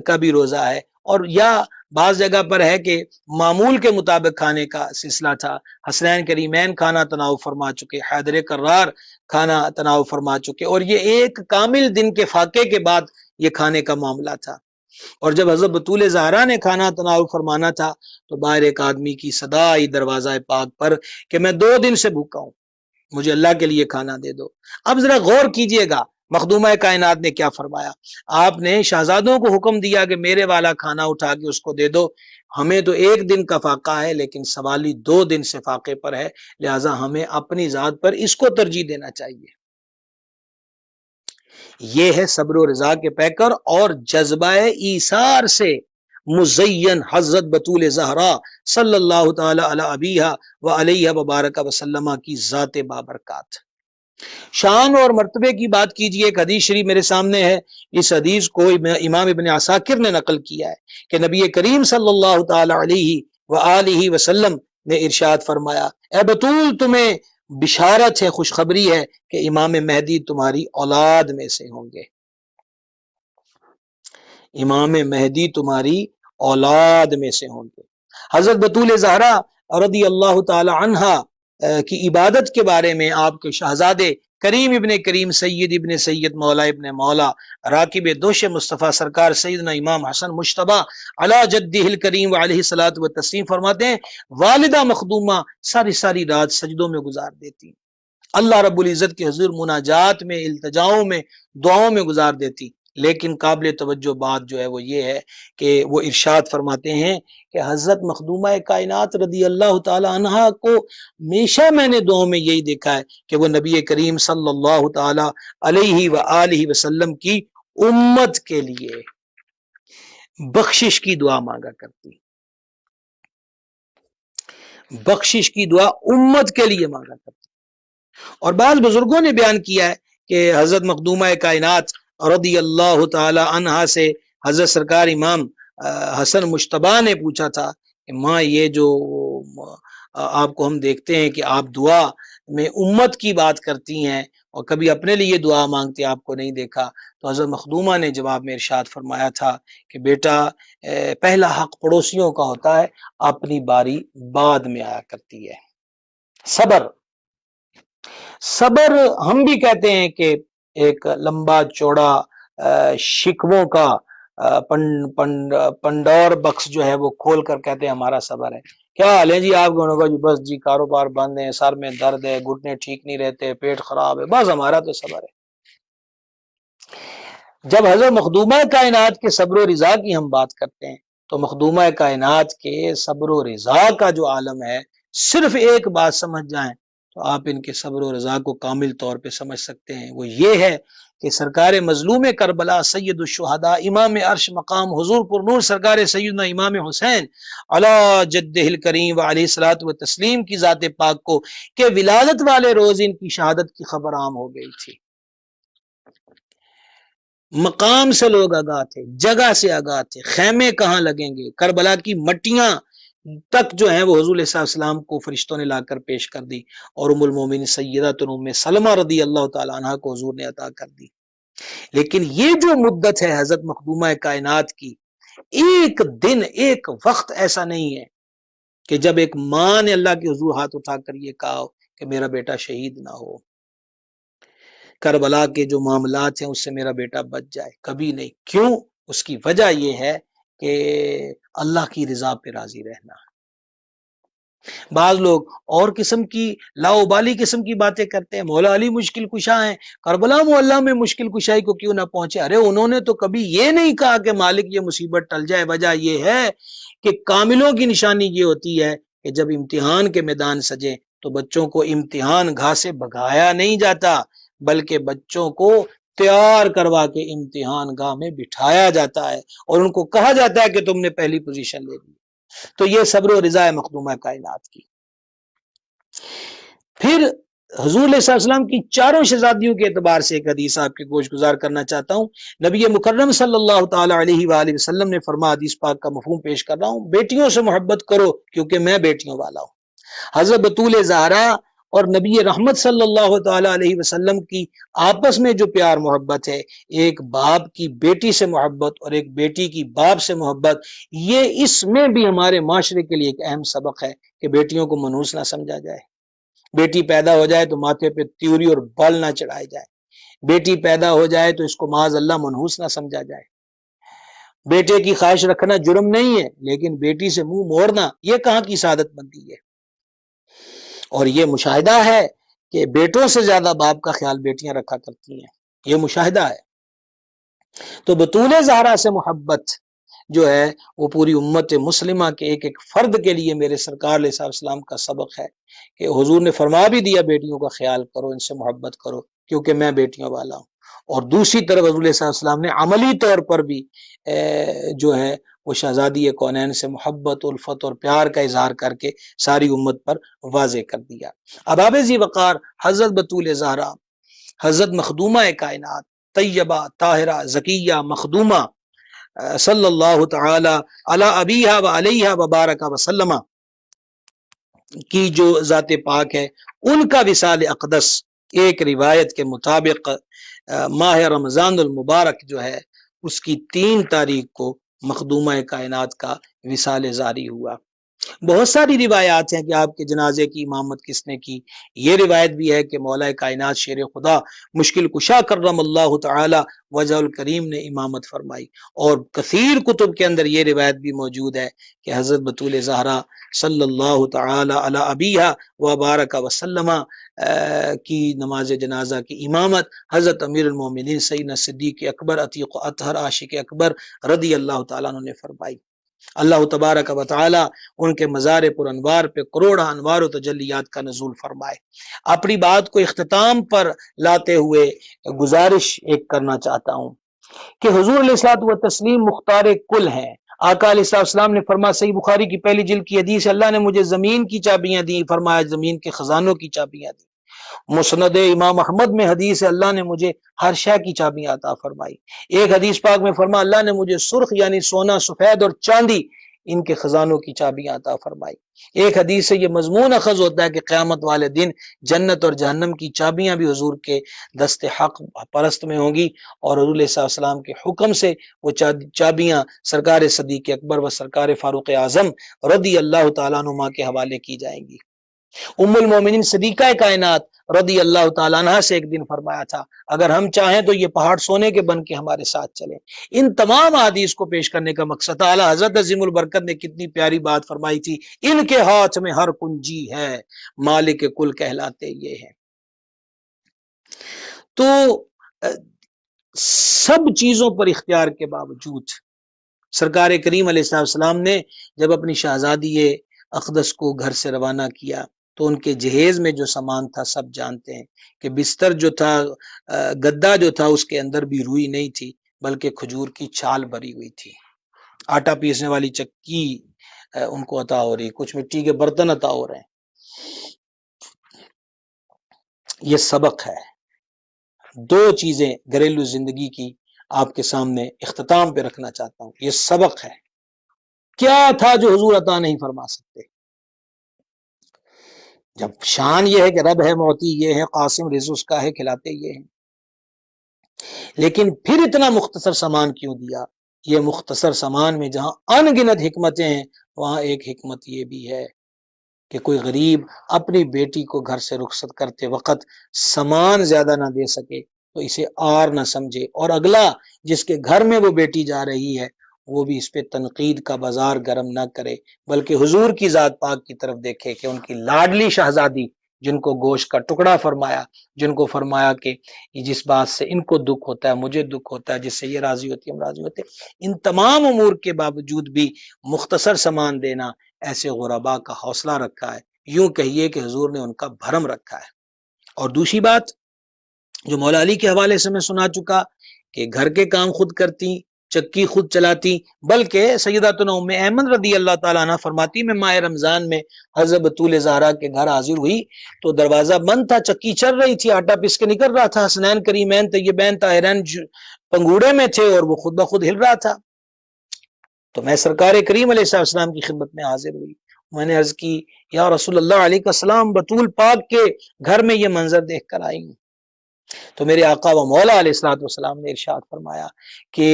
کا بھی روزہ ہے، اور یا بعض جگہ پر ہے کہ معمول کے مطابق کھانے کا سلسلہ تھا۔ حسنین کریمین کھانا تناول فرما چکے، حیدر کرار کھانا تناول فرما چکے، اور یہ ایک کامل دن کے فاقے کے بعد یہ کھانے کا معاملہ تھا۔ اور جب حضرت بطول زہرا نے کھانا تناول فرمانا تھا تو باہر ایک آدمی کی صدا آئی دروازہ پاک پر کہ میں 2 دن سے بھوکا ہوں، مجھے اللہ کے لیے کھانا دے دو۔ اب ذرا غور کیجئے گا مخدومہ کائنات نے کیا فرمایا۔ آپ نے شہزادوں کو حکم دیا کہ میرے والا کھانا اٹھا کے اس کو دے دو، ہمیں تو 1 دن کا فاقہ ہے لیکن سوالی 2 دن سے فاقے پر ہے، لہٰذا ہمیں اپنی ذات پر اس کو ترجیح دینا چاہیے۔ یہ ہے صبر و رضا کے پیکر اور جذبہ ایثار سے مزین حضرت بطول زہرا صلی اللہ تعالی علی ابیہا و علیہ وبارک وسلم کی ذات بابرکات۔ شان اور مرتبے کی بات کیجئے، ایک حدیث شریف میرے سامنے ہے، اس حدیث کو امام ابن عساکر نے نقل کیا ہے کہ نبی کریم صلی اللہ تعالی علیہ وآلہ وسلم نے ارشاد فرمایا، اے بطول تمہیں بشارت ہے، خوشخبری ہے کہ امام مہدی تمہاری اولاد میں سے ہوں گے، امام مہدی تمہاری اولاد میں سے ہوں گے۔ حضرت بطول زہرا رضی اللہ تعالی عنہا کی عبادت کے بارے میں آپ کے شہزادے کریم ابن کریم سید ابن سید مولا ابن مولا راکب دوش مصطفیٰ سرکار سیدنا امام حسن مجتبیٰ علی جدہ الکریم علیہ الصلوۃ والتسلیم فرماتے ہیں والدہ مخدومہ ساری ساری رات سجدوں میں گزار دیتی، اللہ رب العزت کے حضور مناجات میں، التجاؤں میں، دعاؤں میں گزار دیتی۔ لیکن قابل توجہ بات جو ہے وہ یہ ہے کہ وہ ارشاد فرماتے ہیں کہ حضرت مخدومہ کائنات رضی اللہ تعالی عنہا کو ہمیشہ میں نے دعاؤں میں یہی دیکھا ہے کہ وہ نبی کریم صلی اللہ تعالی علیہ وآلہ وسلم کی امت کے لیے بخشش کی دعا مانگا کرتی، بخشش کی دعا امت کے لیے مانگا کرتی۔ اور بعض بزرگوں نے بیان کیا ہے کہ حضرت مخدومہ کائنات رضی اللہ تعالی عنہا سے حضرت سرکار امام حسن مجتبیٰ نے پوچھا تھا کہ ماں یہ جو آپ کو ہم دیکھتے ہیں کہ آپ دعا میں امت کی بات کرتی ہیں اور کبھی اپنے لیے دعا مانگتے آپ کو نہیں دیکھا، تو حضرت مخدومہ نے جواب میں ارشاد فرمایا تھا کہ بیٹا پہلا حق پڑوسیوں کا ہوتا ہے، اپنی باری بعد میں آیا کرتی ہے۔ صبر، صبر ہم بھی کہتے ہیں کہ ایک لمبا چوڑا شکووں کا پنڈور بکس جو ہے وہ کھول کر کہتے ہیں ہمارا صبر ہے۔ کیا حال ہے جی آپ کو؟ جی بس جی کاروبار بند ہے، سر میں درد ہے، گھٹنے ٹھیک نہیں رہتے، پیٹ خراب ہے، بس ہمارا تو صبر ہے۔ جب حضرت مخدومہ کائنات کے صبر و رضا کی ہم بات کرتے ہیں تو مخدومہ کائنات کے صبر و رضا کا جو عالم ہے، صرف ایک بات سمجھ جائیں تو آپ ان کے صبر و رضا کو کامل طور پہ سمجھ سکتے ہیں، وہ یہ ہے کہ سرکار مظلوم کربلا سید الشہداء امام عرش مقام حضور پر نور سرکار سیدنا امام حسین علی جدہ الکریم وعلیہ الصلوۃ والتسلیم کی ذات پاک کو کہ ولادت والے روز ان کی شہادت کی خبر عام ہو گئی تھی۔ مقام سے لوگ آگاہ تھے، جگہ سے آگاہ تھے، خیمے کہاں لگیں گے، کربلا کی مٹیاں تک جو ہیں وہ حضور علیہ السلام کو فرشتوں نے لا کر پیش کر دی اور ام المومنین سیدۃ ام سلمہ رضی اللہ تعالی عنہا کو حضور نے عطا کر دی۔ لیکن یہ جو مدت ہے حضرت مخدومہ کائنات کی، ایک دن ایک وقت ایسا نہیں ہے کہ جب ایک ماں نے اللہ کے حضور ہاتھ اٹھا کر یہ کہا کہ میرا بیٹا شہید نہ ہو، کربلا کے جو معاملات ہیں اس سے میرا بیٹا بچ جائے، کبھی نہیں۔ کیوں؟ اس کی وجہ یہ ہے کہ اللہ کی رضا پہ راضی رہنا۔ بعض لوگ اور قسم کی لاؤبالی قسم کی باتیں کرتے ہیں، مولا علی مشکل کشا ہیں، کربلا معلّہ میں مشکل کشائی کو کیوں نہ پہنچے۔ ارے انہوں نے تو کبھی یہ نہیں کہا کہ مالک یہ مصیبت ٹل جائے۔ وجہ یہ ہے کہ کاملوں کی نشانی یہ ہوتی ہے کہ جب امتحان کے میدان سجے تو بچوں کو امتحان گاہ سے بھگایا نہیں جاتا، بلکہ بچوں کو تیار کروا کے امتحان گاہ میں بٹھایا جاتا ہے اور ان کو کہا جاتا ہے کہ تم نے پہلی پوزیشن لے لی۔ تو یہ صبر و رضا ہے مخدومہ کائنات کی۔ پھر حضور علیہ السلام کی چاروں شہزادیوں کے اعتبار سے ایک حدیث آپ کے گوش گزار کرنا چاہتا ہوں۔ نبی مکرم صلی اللہ تعالی علیہ وآلہ وسلم نے فرمایا، حدیث پاک کا مفہوم پیش کر رہا ہوں، بیٹیوں سے محبت کرو کیونکہ میں بیٹیوں والا ہوں۔ حضرت بطول زہرا اور نبی رحمت صلی اللہ تعالی علیہ وسلم کی آپس میں جو پیار محبت ہے، ایک باپ کی بیٹی سے محبت اور ایک بیٹی کی باپ سے محبت، یہ اس میں بھی ہمارے معاشرے کے لیے ایک اہم سبق ہے کہ بیٹیوں کو منحوس نہ سمجھا جائے۔ بیٹی پیدا ہو جائے تو ماتھے پہ تیوری اور بال نہ چڑھائے جائے، بیٹی پیدا ہو جائے تو اس کو معاذ اللہ منحوس نہ سمجھا جائے۔ بیٹے کی خواہش رکھنا جرم نہیں ہے، لیکن بیٹی سے منہ موڑنا یہ کہاں کی سعادت مندی ہے۔ اور یہ مشاہدہ ہے کہ بیٹوں سے زیادہ باپ کا خیال بیٹیاں رکھا کرتی ہیں، یہ مشاہدہ ہے۔ تو بطول زہرا سے محبت جو ہے وہ پوری امت مسلمہ کے ایک ایک فرد کے لیے میرے سرکار علیہ السلام کا سبق ہے کہ حضور نے فرما بھی دیا بیٹیوں کا خیال کرو، ان سے محبت کرو کیونکہ میں بیٹیوں والا ہوں۔ اور دوسری طرف حضور علیہ السلام نے عملی طور پر بھی جو ہے وہ شہزادی کونین سے محبت، الفت اور پیار کا اظہار کر کے ساری امت پر واضح کر دیا۔ اب آب ذی وقار حضرت بطول زہرا، حضرت مخدومہ کائنات طیبہ طاہرہ زکیہ مخدومہ صلی اللہ تعالی علی ابیہا و علیہا وبارک وسلم کی جو ذات پاک ہے، ان کا وصال اقدس ایک روایت کے مطابق ماہ رمضان المبارک جو ہے اس کی 3 تاریخ کو مخدومہ کائنات کا وصال زاری ہوا۔ بہت ساری روایات ہیں کہ آپ کے جنازے کی امامت کس نے کی. یہ روایت بھی ہے کہ مولا کائنات شیر خدا مشکل کشا کرم اللہ تعالی وجہ الکریم نے امامت فرمائی. اور کثیر کتب کے اندر یہ روایت بھی موجود ہے کہ حضرت بطول زہرا صلی اللہ تعالی علی ابیہا و بارک وسلم کی نماز جنازہ کی امامت حضرت امیر المومنین سیدنا صدیق اکبر عتیق و اطہر عاشق اکبر رضی اللہ تعالیٰ عنہ نے فرمائی. اللہ تبارک و تعالی ان کے مزار پر انوار پہ کروڑا انوار و تجلیات کا نزول فرمائے. اپنی بات کو اختتام پر لاتے ہوئے گزارش ایک کرنا چاہتا ہوں کہ حضور علیہ الصلوۃ والتسلیم مختار کل ہیں. آقا علیہ السلام نے فرمایا، صحیح بخاری کی پہلی جلد کی حدیث، اللہ نے مجھے زمین کی چابیاں دی، فرمایا زمین کے خزانوں کی چابیاں دی. مسند امام احمد میں حدیث ہے، اللہ نے مجھے ہر شے کی چابیاں عطا فرمائی. ایک حدیث پاک میں فرمایا اللہ نے مجھے سرخ یعنی سونا، سفید اور چاندی ان کے خزانوں کی چابیاں عطا فرمائی. ایک حدیث سے یہ مضمون اخذ ہوتا ہے کہ قیامت والے دن جنت اور جہنم کی چابیاں بھی حضور کے دست حق پرست میں ہوں گی، اور حضور علیہ السلام کے حکم سے وہ چابیاں سرکار صدیق اکبر و سرکار فاروق اعظم رضی اللہ تعالیٰ عنہما کے حوالے کی جائیں گی. ام المومنین صدیقہ کائنات رضی اللہ تعالیٰ عنہ سے ایک دن فرمایا تھا اگر ہم چاہیں تو یہ پہاڑ سونے کے بن کے ہمارے ساتھ چلیں. ان تمام حدیث کو پیش کرنے کا مقصد اعلیٰ حضرت عظیم البرکت نے کتنی پیاری بات فرمائی تھی، ان کے ہاتھ میں ہر کنجی ہے، مالک کل کہلاتے یہ ہیں. تو سب چیزوں پر اختیار کے باوجود سرکار کریم علیہ السلام نے جب اپنی شہزادی اقدس کو گھر سے روانہ کیا تو ان کے جہیز میں جو سامان تھا سب جانتے ہیں کہ بستر جو تھا، گدا جو تھا، اس کے اندر بھی روئی نہیں تھی بلکہ کھجور کی چھال بھری ہوئی تھی. آٹا پیسنے والی چکی ان کو عطا ہو رہی، کچھ مٹی کے برتن عطا ہو رہے ہیں. یہ سبق ہے. دو چیزیں گھریلو زندگی کی آپ کے سامنے اختتام پہ رکھنا چاہتا ہوں. یہ سبق ہے. کیا تھا جو حضور عطا نہیں فرما سکتے؟ جب شان یہ ہے کہ رب ہے، موتی یہ ہے، قاسم رزق اس کا ہے، کھلاتے یہ ہیں، لیکن پھر اتنا مختصر سامان کیوں دیا؟ یہ مختصر سامان میں جہاں ان گنت حکمتیں ہیں وہاں ایک حکمت یہ بھی ہے کہ کوئی غریب اپنی بیٹی کو گھر سے رخصت کرتے وقت سامان زیادہ نہ دے سکے تو اسے آر نہ سمجھے، اور اگلا جس کے گھر میں وہ بیٹی جا رہی ہے وہ بھی اس پہ تنقید کا بازار گرم نہ کرے، بلکہ حضور کی ذات پاک کی طرف دیکھے کہ ان کی لاڈلی شہزادی جن کو گوشت کا ٹکڑا فرمایا، جن کو فرمایا کہ جس بات سے ان کو دکھ ہوتا ہے مجھے دکھ ہوتا ہے، جس سے یہ راضی ہوتی ہے ہم راضی ہوتے ہیں. ان تمام امور کے باوجود بھی مختصر سامان دینا ایسے غربا کا حوصلہ رکھا ہے، یوں کہیے کہ حضور نے ان کا بھرم رکھا ہے. اور دوسری بات جو مولا علی کے حوالے سے میں سنا چکا کہ گھر کے کام خود کرتی، چکی خود چلاتی، بلکہ سیداتنا ام ایمن رضی اللہ تعالیٰ عنہ فرماتی میں ماہ رمضان میں حضرت بطول زہرا کے گھر حاضر ہوئی تو دروازہ بند تھا، چکی چل رہی تھی، آٹا پس کے نکل رہا تھا، حسنین کریمین طیبین طاہرین پنگوڑے میں تھے اور وہ خود بخود ہل رہا تھا. تو میں سرکار کریم علیہ السلام کی خدمت میں حاضر ہوئی. میں نے عرض کی یا رسول اللہ علیہ السلام بطول پاک کے گھر میں یہ منظر دیکھ کر آئی ہوں. تو میرے آقا و مولا علیہ السلام نے ارشاد فرمایا کہ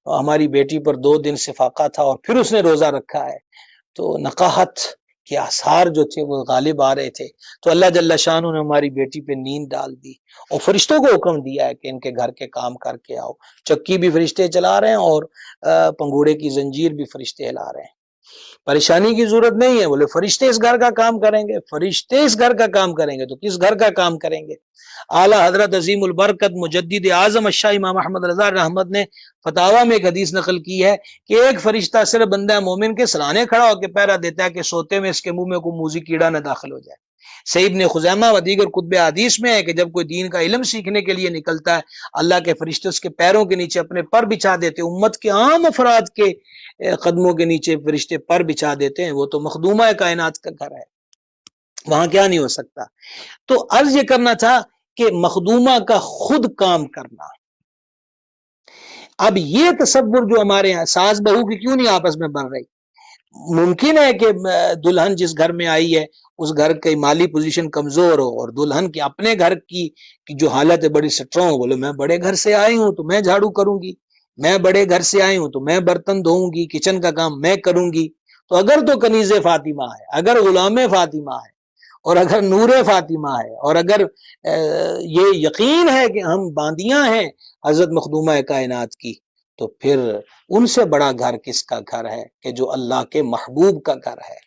ہماری بیٹی پر 2 دن سے فاقہ تھا اور پھر اس نے روزہ رکھا ہے، تو نقاہت کے آثار جو تھے وہ غالب آ رہے تھے. تو اللہ جل شانہ نے ہماری بیٹی پہ نیند ڈال دی اور فرشتوں کو حکم دیا ہے کہ ان کے گھر کے کام کر کے آؤ. چکی بھی فرشتے چلا رہے ہیں اور پنگوڑے کی زنجیر بھی فرشتے ہلا رہے ہیں. پریشانی کی ضرورت نہیں ہے، بولے فرشتے اس گھر کا کام کریں گے، فرشتے اس گھر کا کام کریں گے تو کس گھر کا کام کریں گے؟ اعلیٰ حضرت عظیم البرکت مجدد اعظم الشاہ امام احمد رضا رحمت نے فتاوی میں ایک حدیث نقل کی ہے کہ ایک فرشتہ صرف بندہ مومن کے سرانے کھڑا ہو کے پہرا دیتا ہے کہ سوتے میں اس کے منہ میں کوئی موذی کیڑا نہ داخل ہو جائے. سید ابن خزیمہ و دیگر کتب حدیث میں ہے کہ جب کوئی دین کا علم سیکھنے کے لیے نکلتا ہے اللہ کے فرشتے اس کے پیروں کے نیچے اپنے پر بچھا دیتے. امت کے عام افراد کے قدموں کے نیچے فرشتے پر بچھا دیتے ہیں. وہ تو مخدومہ کائنات کا گھر ہے، وہاں کیا نہیں ہو سکتا. تو عرض یہ کرنا تھا کہ مخدومہ کا خود کام کرنا. اب یہ تصور جو ہمارے یہاں ساس بہو کی کیوں نہیں آپس میں بن رہی؟ ممکن ہے کہ دلہن جس گھر میں آئی ہے اس گھر کی مالی پوزیشن کمزور ہو اور دلہن کے اپنے گھر کی جو حالت ہے بڑی سٹرونگ ہو. بولے میں بڑے گھر سے آئی ہوں تو میں جھاڑو کروں گی، میں بڑے گھر سے آئی ہوں تو میں برتن دھوؤں گی، کچن کا کام میں کروں گی. تو اگر تو کنیز فاطمہ ہے، اگر غلام فاطمہ ہے، اور اگر نور فاطمہ ہے، اور اگر یہ یقین ہے کہ ہم باندیاں ہیں حضرت مخدومہ کائنات کی، تو پھر ان سے بڑا گھر کس کا گھر ہے کہ جو اللہ کے محبوب کا گھر ہے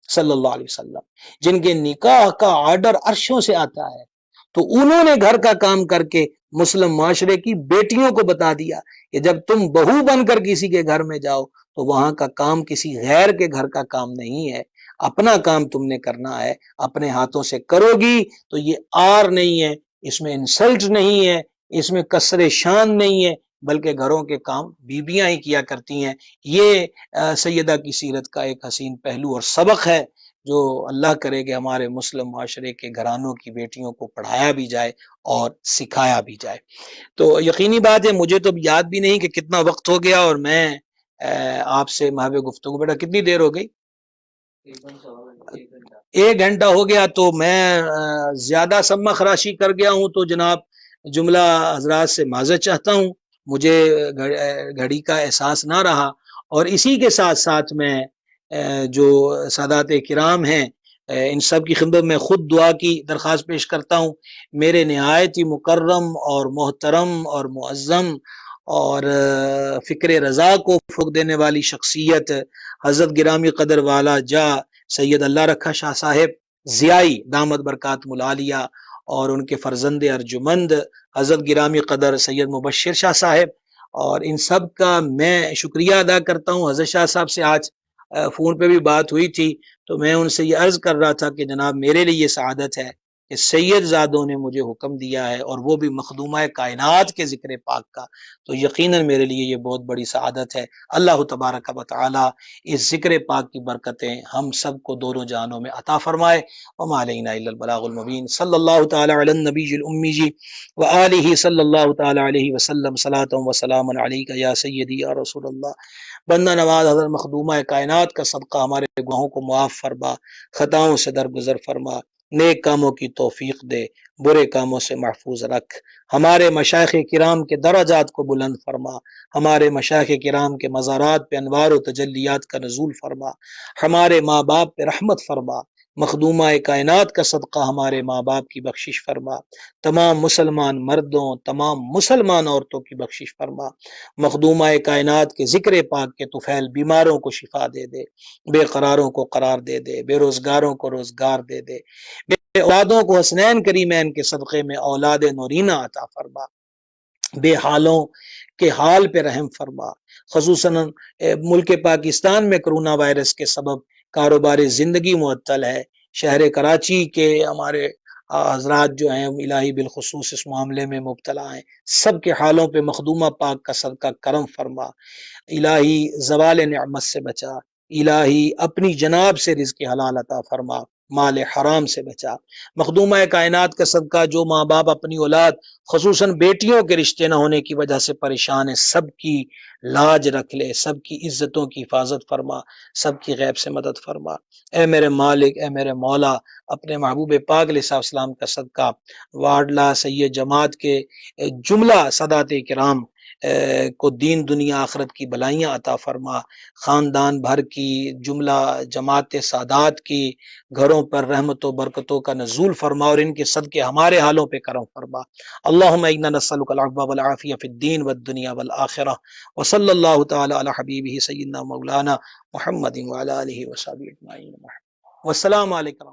صلی اللہ علیہ وسلم، جن کے نکاح کا آرڈر عرشوں سے آتا ہے، تو انہوں نے گھر کا کام کر کے مسلم معاشرے کی بیٹیوں کو بتا دیا کہ جب تم بہو بن کر کسی کے گھر میں جاؤ تو وہاں کا کام کسی غیر کے گھر کا کام نہیں ہے، اپنا کام تم نے کرنا ہے، اپنے ہاتھوں سے کرو گی تو یہ آر نہیں ہے، اس میں انسلٹ نہیں ہے، اس میں کسر شان نہیں ہے، بلکہ گھروں کے کام بیویاں ہی کیا کرتی ہیں۔ یہ سیدہ کی سیرت کا ایک حسین پہلو اور سبق ہے جو اللہ کرے کہ ہمارے مسلم معاشرے کے گھرانوں کی بیٹیوں کو پڑھایا بھی جائے اور سکھایا بھی جائے۔ تو یقینی بات ہے، مجھے تو یاد بھی نہیں کہ کتنا وقت ہو گیا، اور میں آپ سے محو گفتگو، بیٹا کتنی دیر ہو گئی؟ 1 گھنٹہ ہو گیا، تو میں زیادہ سمہ خراشی کر گیا ہوں، تو جناب جملہ حضرات سے معذرت چاہتا ہوں، مجھے گھڑی کا احساس نہ رہا۔ اور اسی کے ساتھ ساتھ میں جو سادات کرام ہیں ان سب کی خدمت میں خود دعا کی درخواست پیش کرتا ہوں۔ میرے نہایت ہی مکرم اور محترم اور معظم اور فکر رضا کو فروغ دینے والی شخصیت حضرت گرامی قدر والا جا سید اللہ رکھا شاہ صاحب ضیائی دامت برکات العالیہ، اور ان کے فرزند ارجمند حضرت گرامی قدر سید مبشر شاہ صاحب، اور ان سب کا میں شکریہ ادا کرتا ہوں۔ حضرت شاہ صاحب سے آج فون پہ بھی بات ہوئی تھی، تو میں ان سے یہ عرض کر رہا تھا کہ جناب میرے لیے یہ سعادت ہے کہ سید زادوں نے مجھے حکم دیا ہے، اور وہ بھی مخدومہ کائنات کے ذکر پاک کا، تو یقیناً میرے لیے یہ بہت بڑی سعادت ہے۔ اللہ تبارک و تعالی اس ذکر پاک کی برکتیں ہم سب کو دونوں جہانوں میں عطا فرمائے۔ وما علینا الا البلاغ المبین۔ صلی اللہ تعالی علی النبی الامی وآلہ صلی اللہ تعالی علیہ وسلم، صلاۃ و سلام علیک یا سیدی یا رسول اللہ۔ بندہ نواز حضرت مخدومہ کائنات کا صدقہ ہمارے گناہوں کو معاف فرما، خطاؤں سے درگزر فرما، نیک کاموں کی توفیق دے، برے کاموں سے محفوظ رکھ، ہمارے مشائخ کرام کے درجات کو بلند فرما، ہمارے مشائخ کرام کے مزارات پہ انوار و تجلیات کا نزول فرما، ہمارے ماں باپ پہ رحمت فرما، مخدومہ کائنات کا صدقہ ہمارے ماں باپ کی بخشش فرما، تمام مسلمان مردوں، تمام مسلمان عورتوں کی بخشش فرما، مخدومہ کائنات کے ذکر پاک کے طفیل بیماروں کو شفا دے دے، بے قراروں کو قرار دے دے، بے روزگاروں کو روزگار دے دے، بے اولادوں کو حسنین کریمین کے صدقے میں اولاد نورینہ عطا فرما، بے حالوں کے حال پہ رحم فرما۔ خصوصاً ملک پاکستان میں کرونا وائرس کے سبب کاروبار زندگی معطل ہے، شہر کراچی کے ہمارے حضرات جو ہیں الہی بالخصوص اس معاملے میں مبتلا ہیں، سب کے حالوں پہ مخدومہ پاک کا صدقہ کرم فرما، الہی زوال نعمت سے بچا، الہی اپنی جناب سے رزق حلال عطا فرما، مال حرام سے بچا۔ مخدومہ کائنات کا صدقہ جو ماں باپ اپنی اولاد خصوصاً بیٹیوں کے رشتے نہ ہونے کی وجہ سے پریشان ہے، سب کی لاج رکھ لے، سب کی عزتوں کی حفاظت فرما، سب کی غیب سے مدد فرما۔ اے میرے مالک، اے میرے مولا، اپنے محبوب پاک علیہ السلام کا صدقہ واڈلہ سید جماعت کے جملہ سادات کرام کو دین دنیا آخرت کی بلائیاں عطا فرما، خاندان بھر کی جملہ جماعت سادات کی گھروں پر رحمت و برکتوں کا نزول فرما، اور ان کے صدقے ہمارے حالوں پہ کرم فرما۔ اللہم انا نسألک العفو والعافیہ فی الدین والدنیا والآخرہ، وصلی اللہ تعالی علی حبیبہ سیدنا مولانا محمد وعلی آلہ وصحبہ اجمعین، والسلام علیکم۔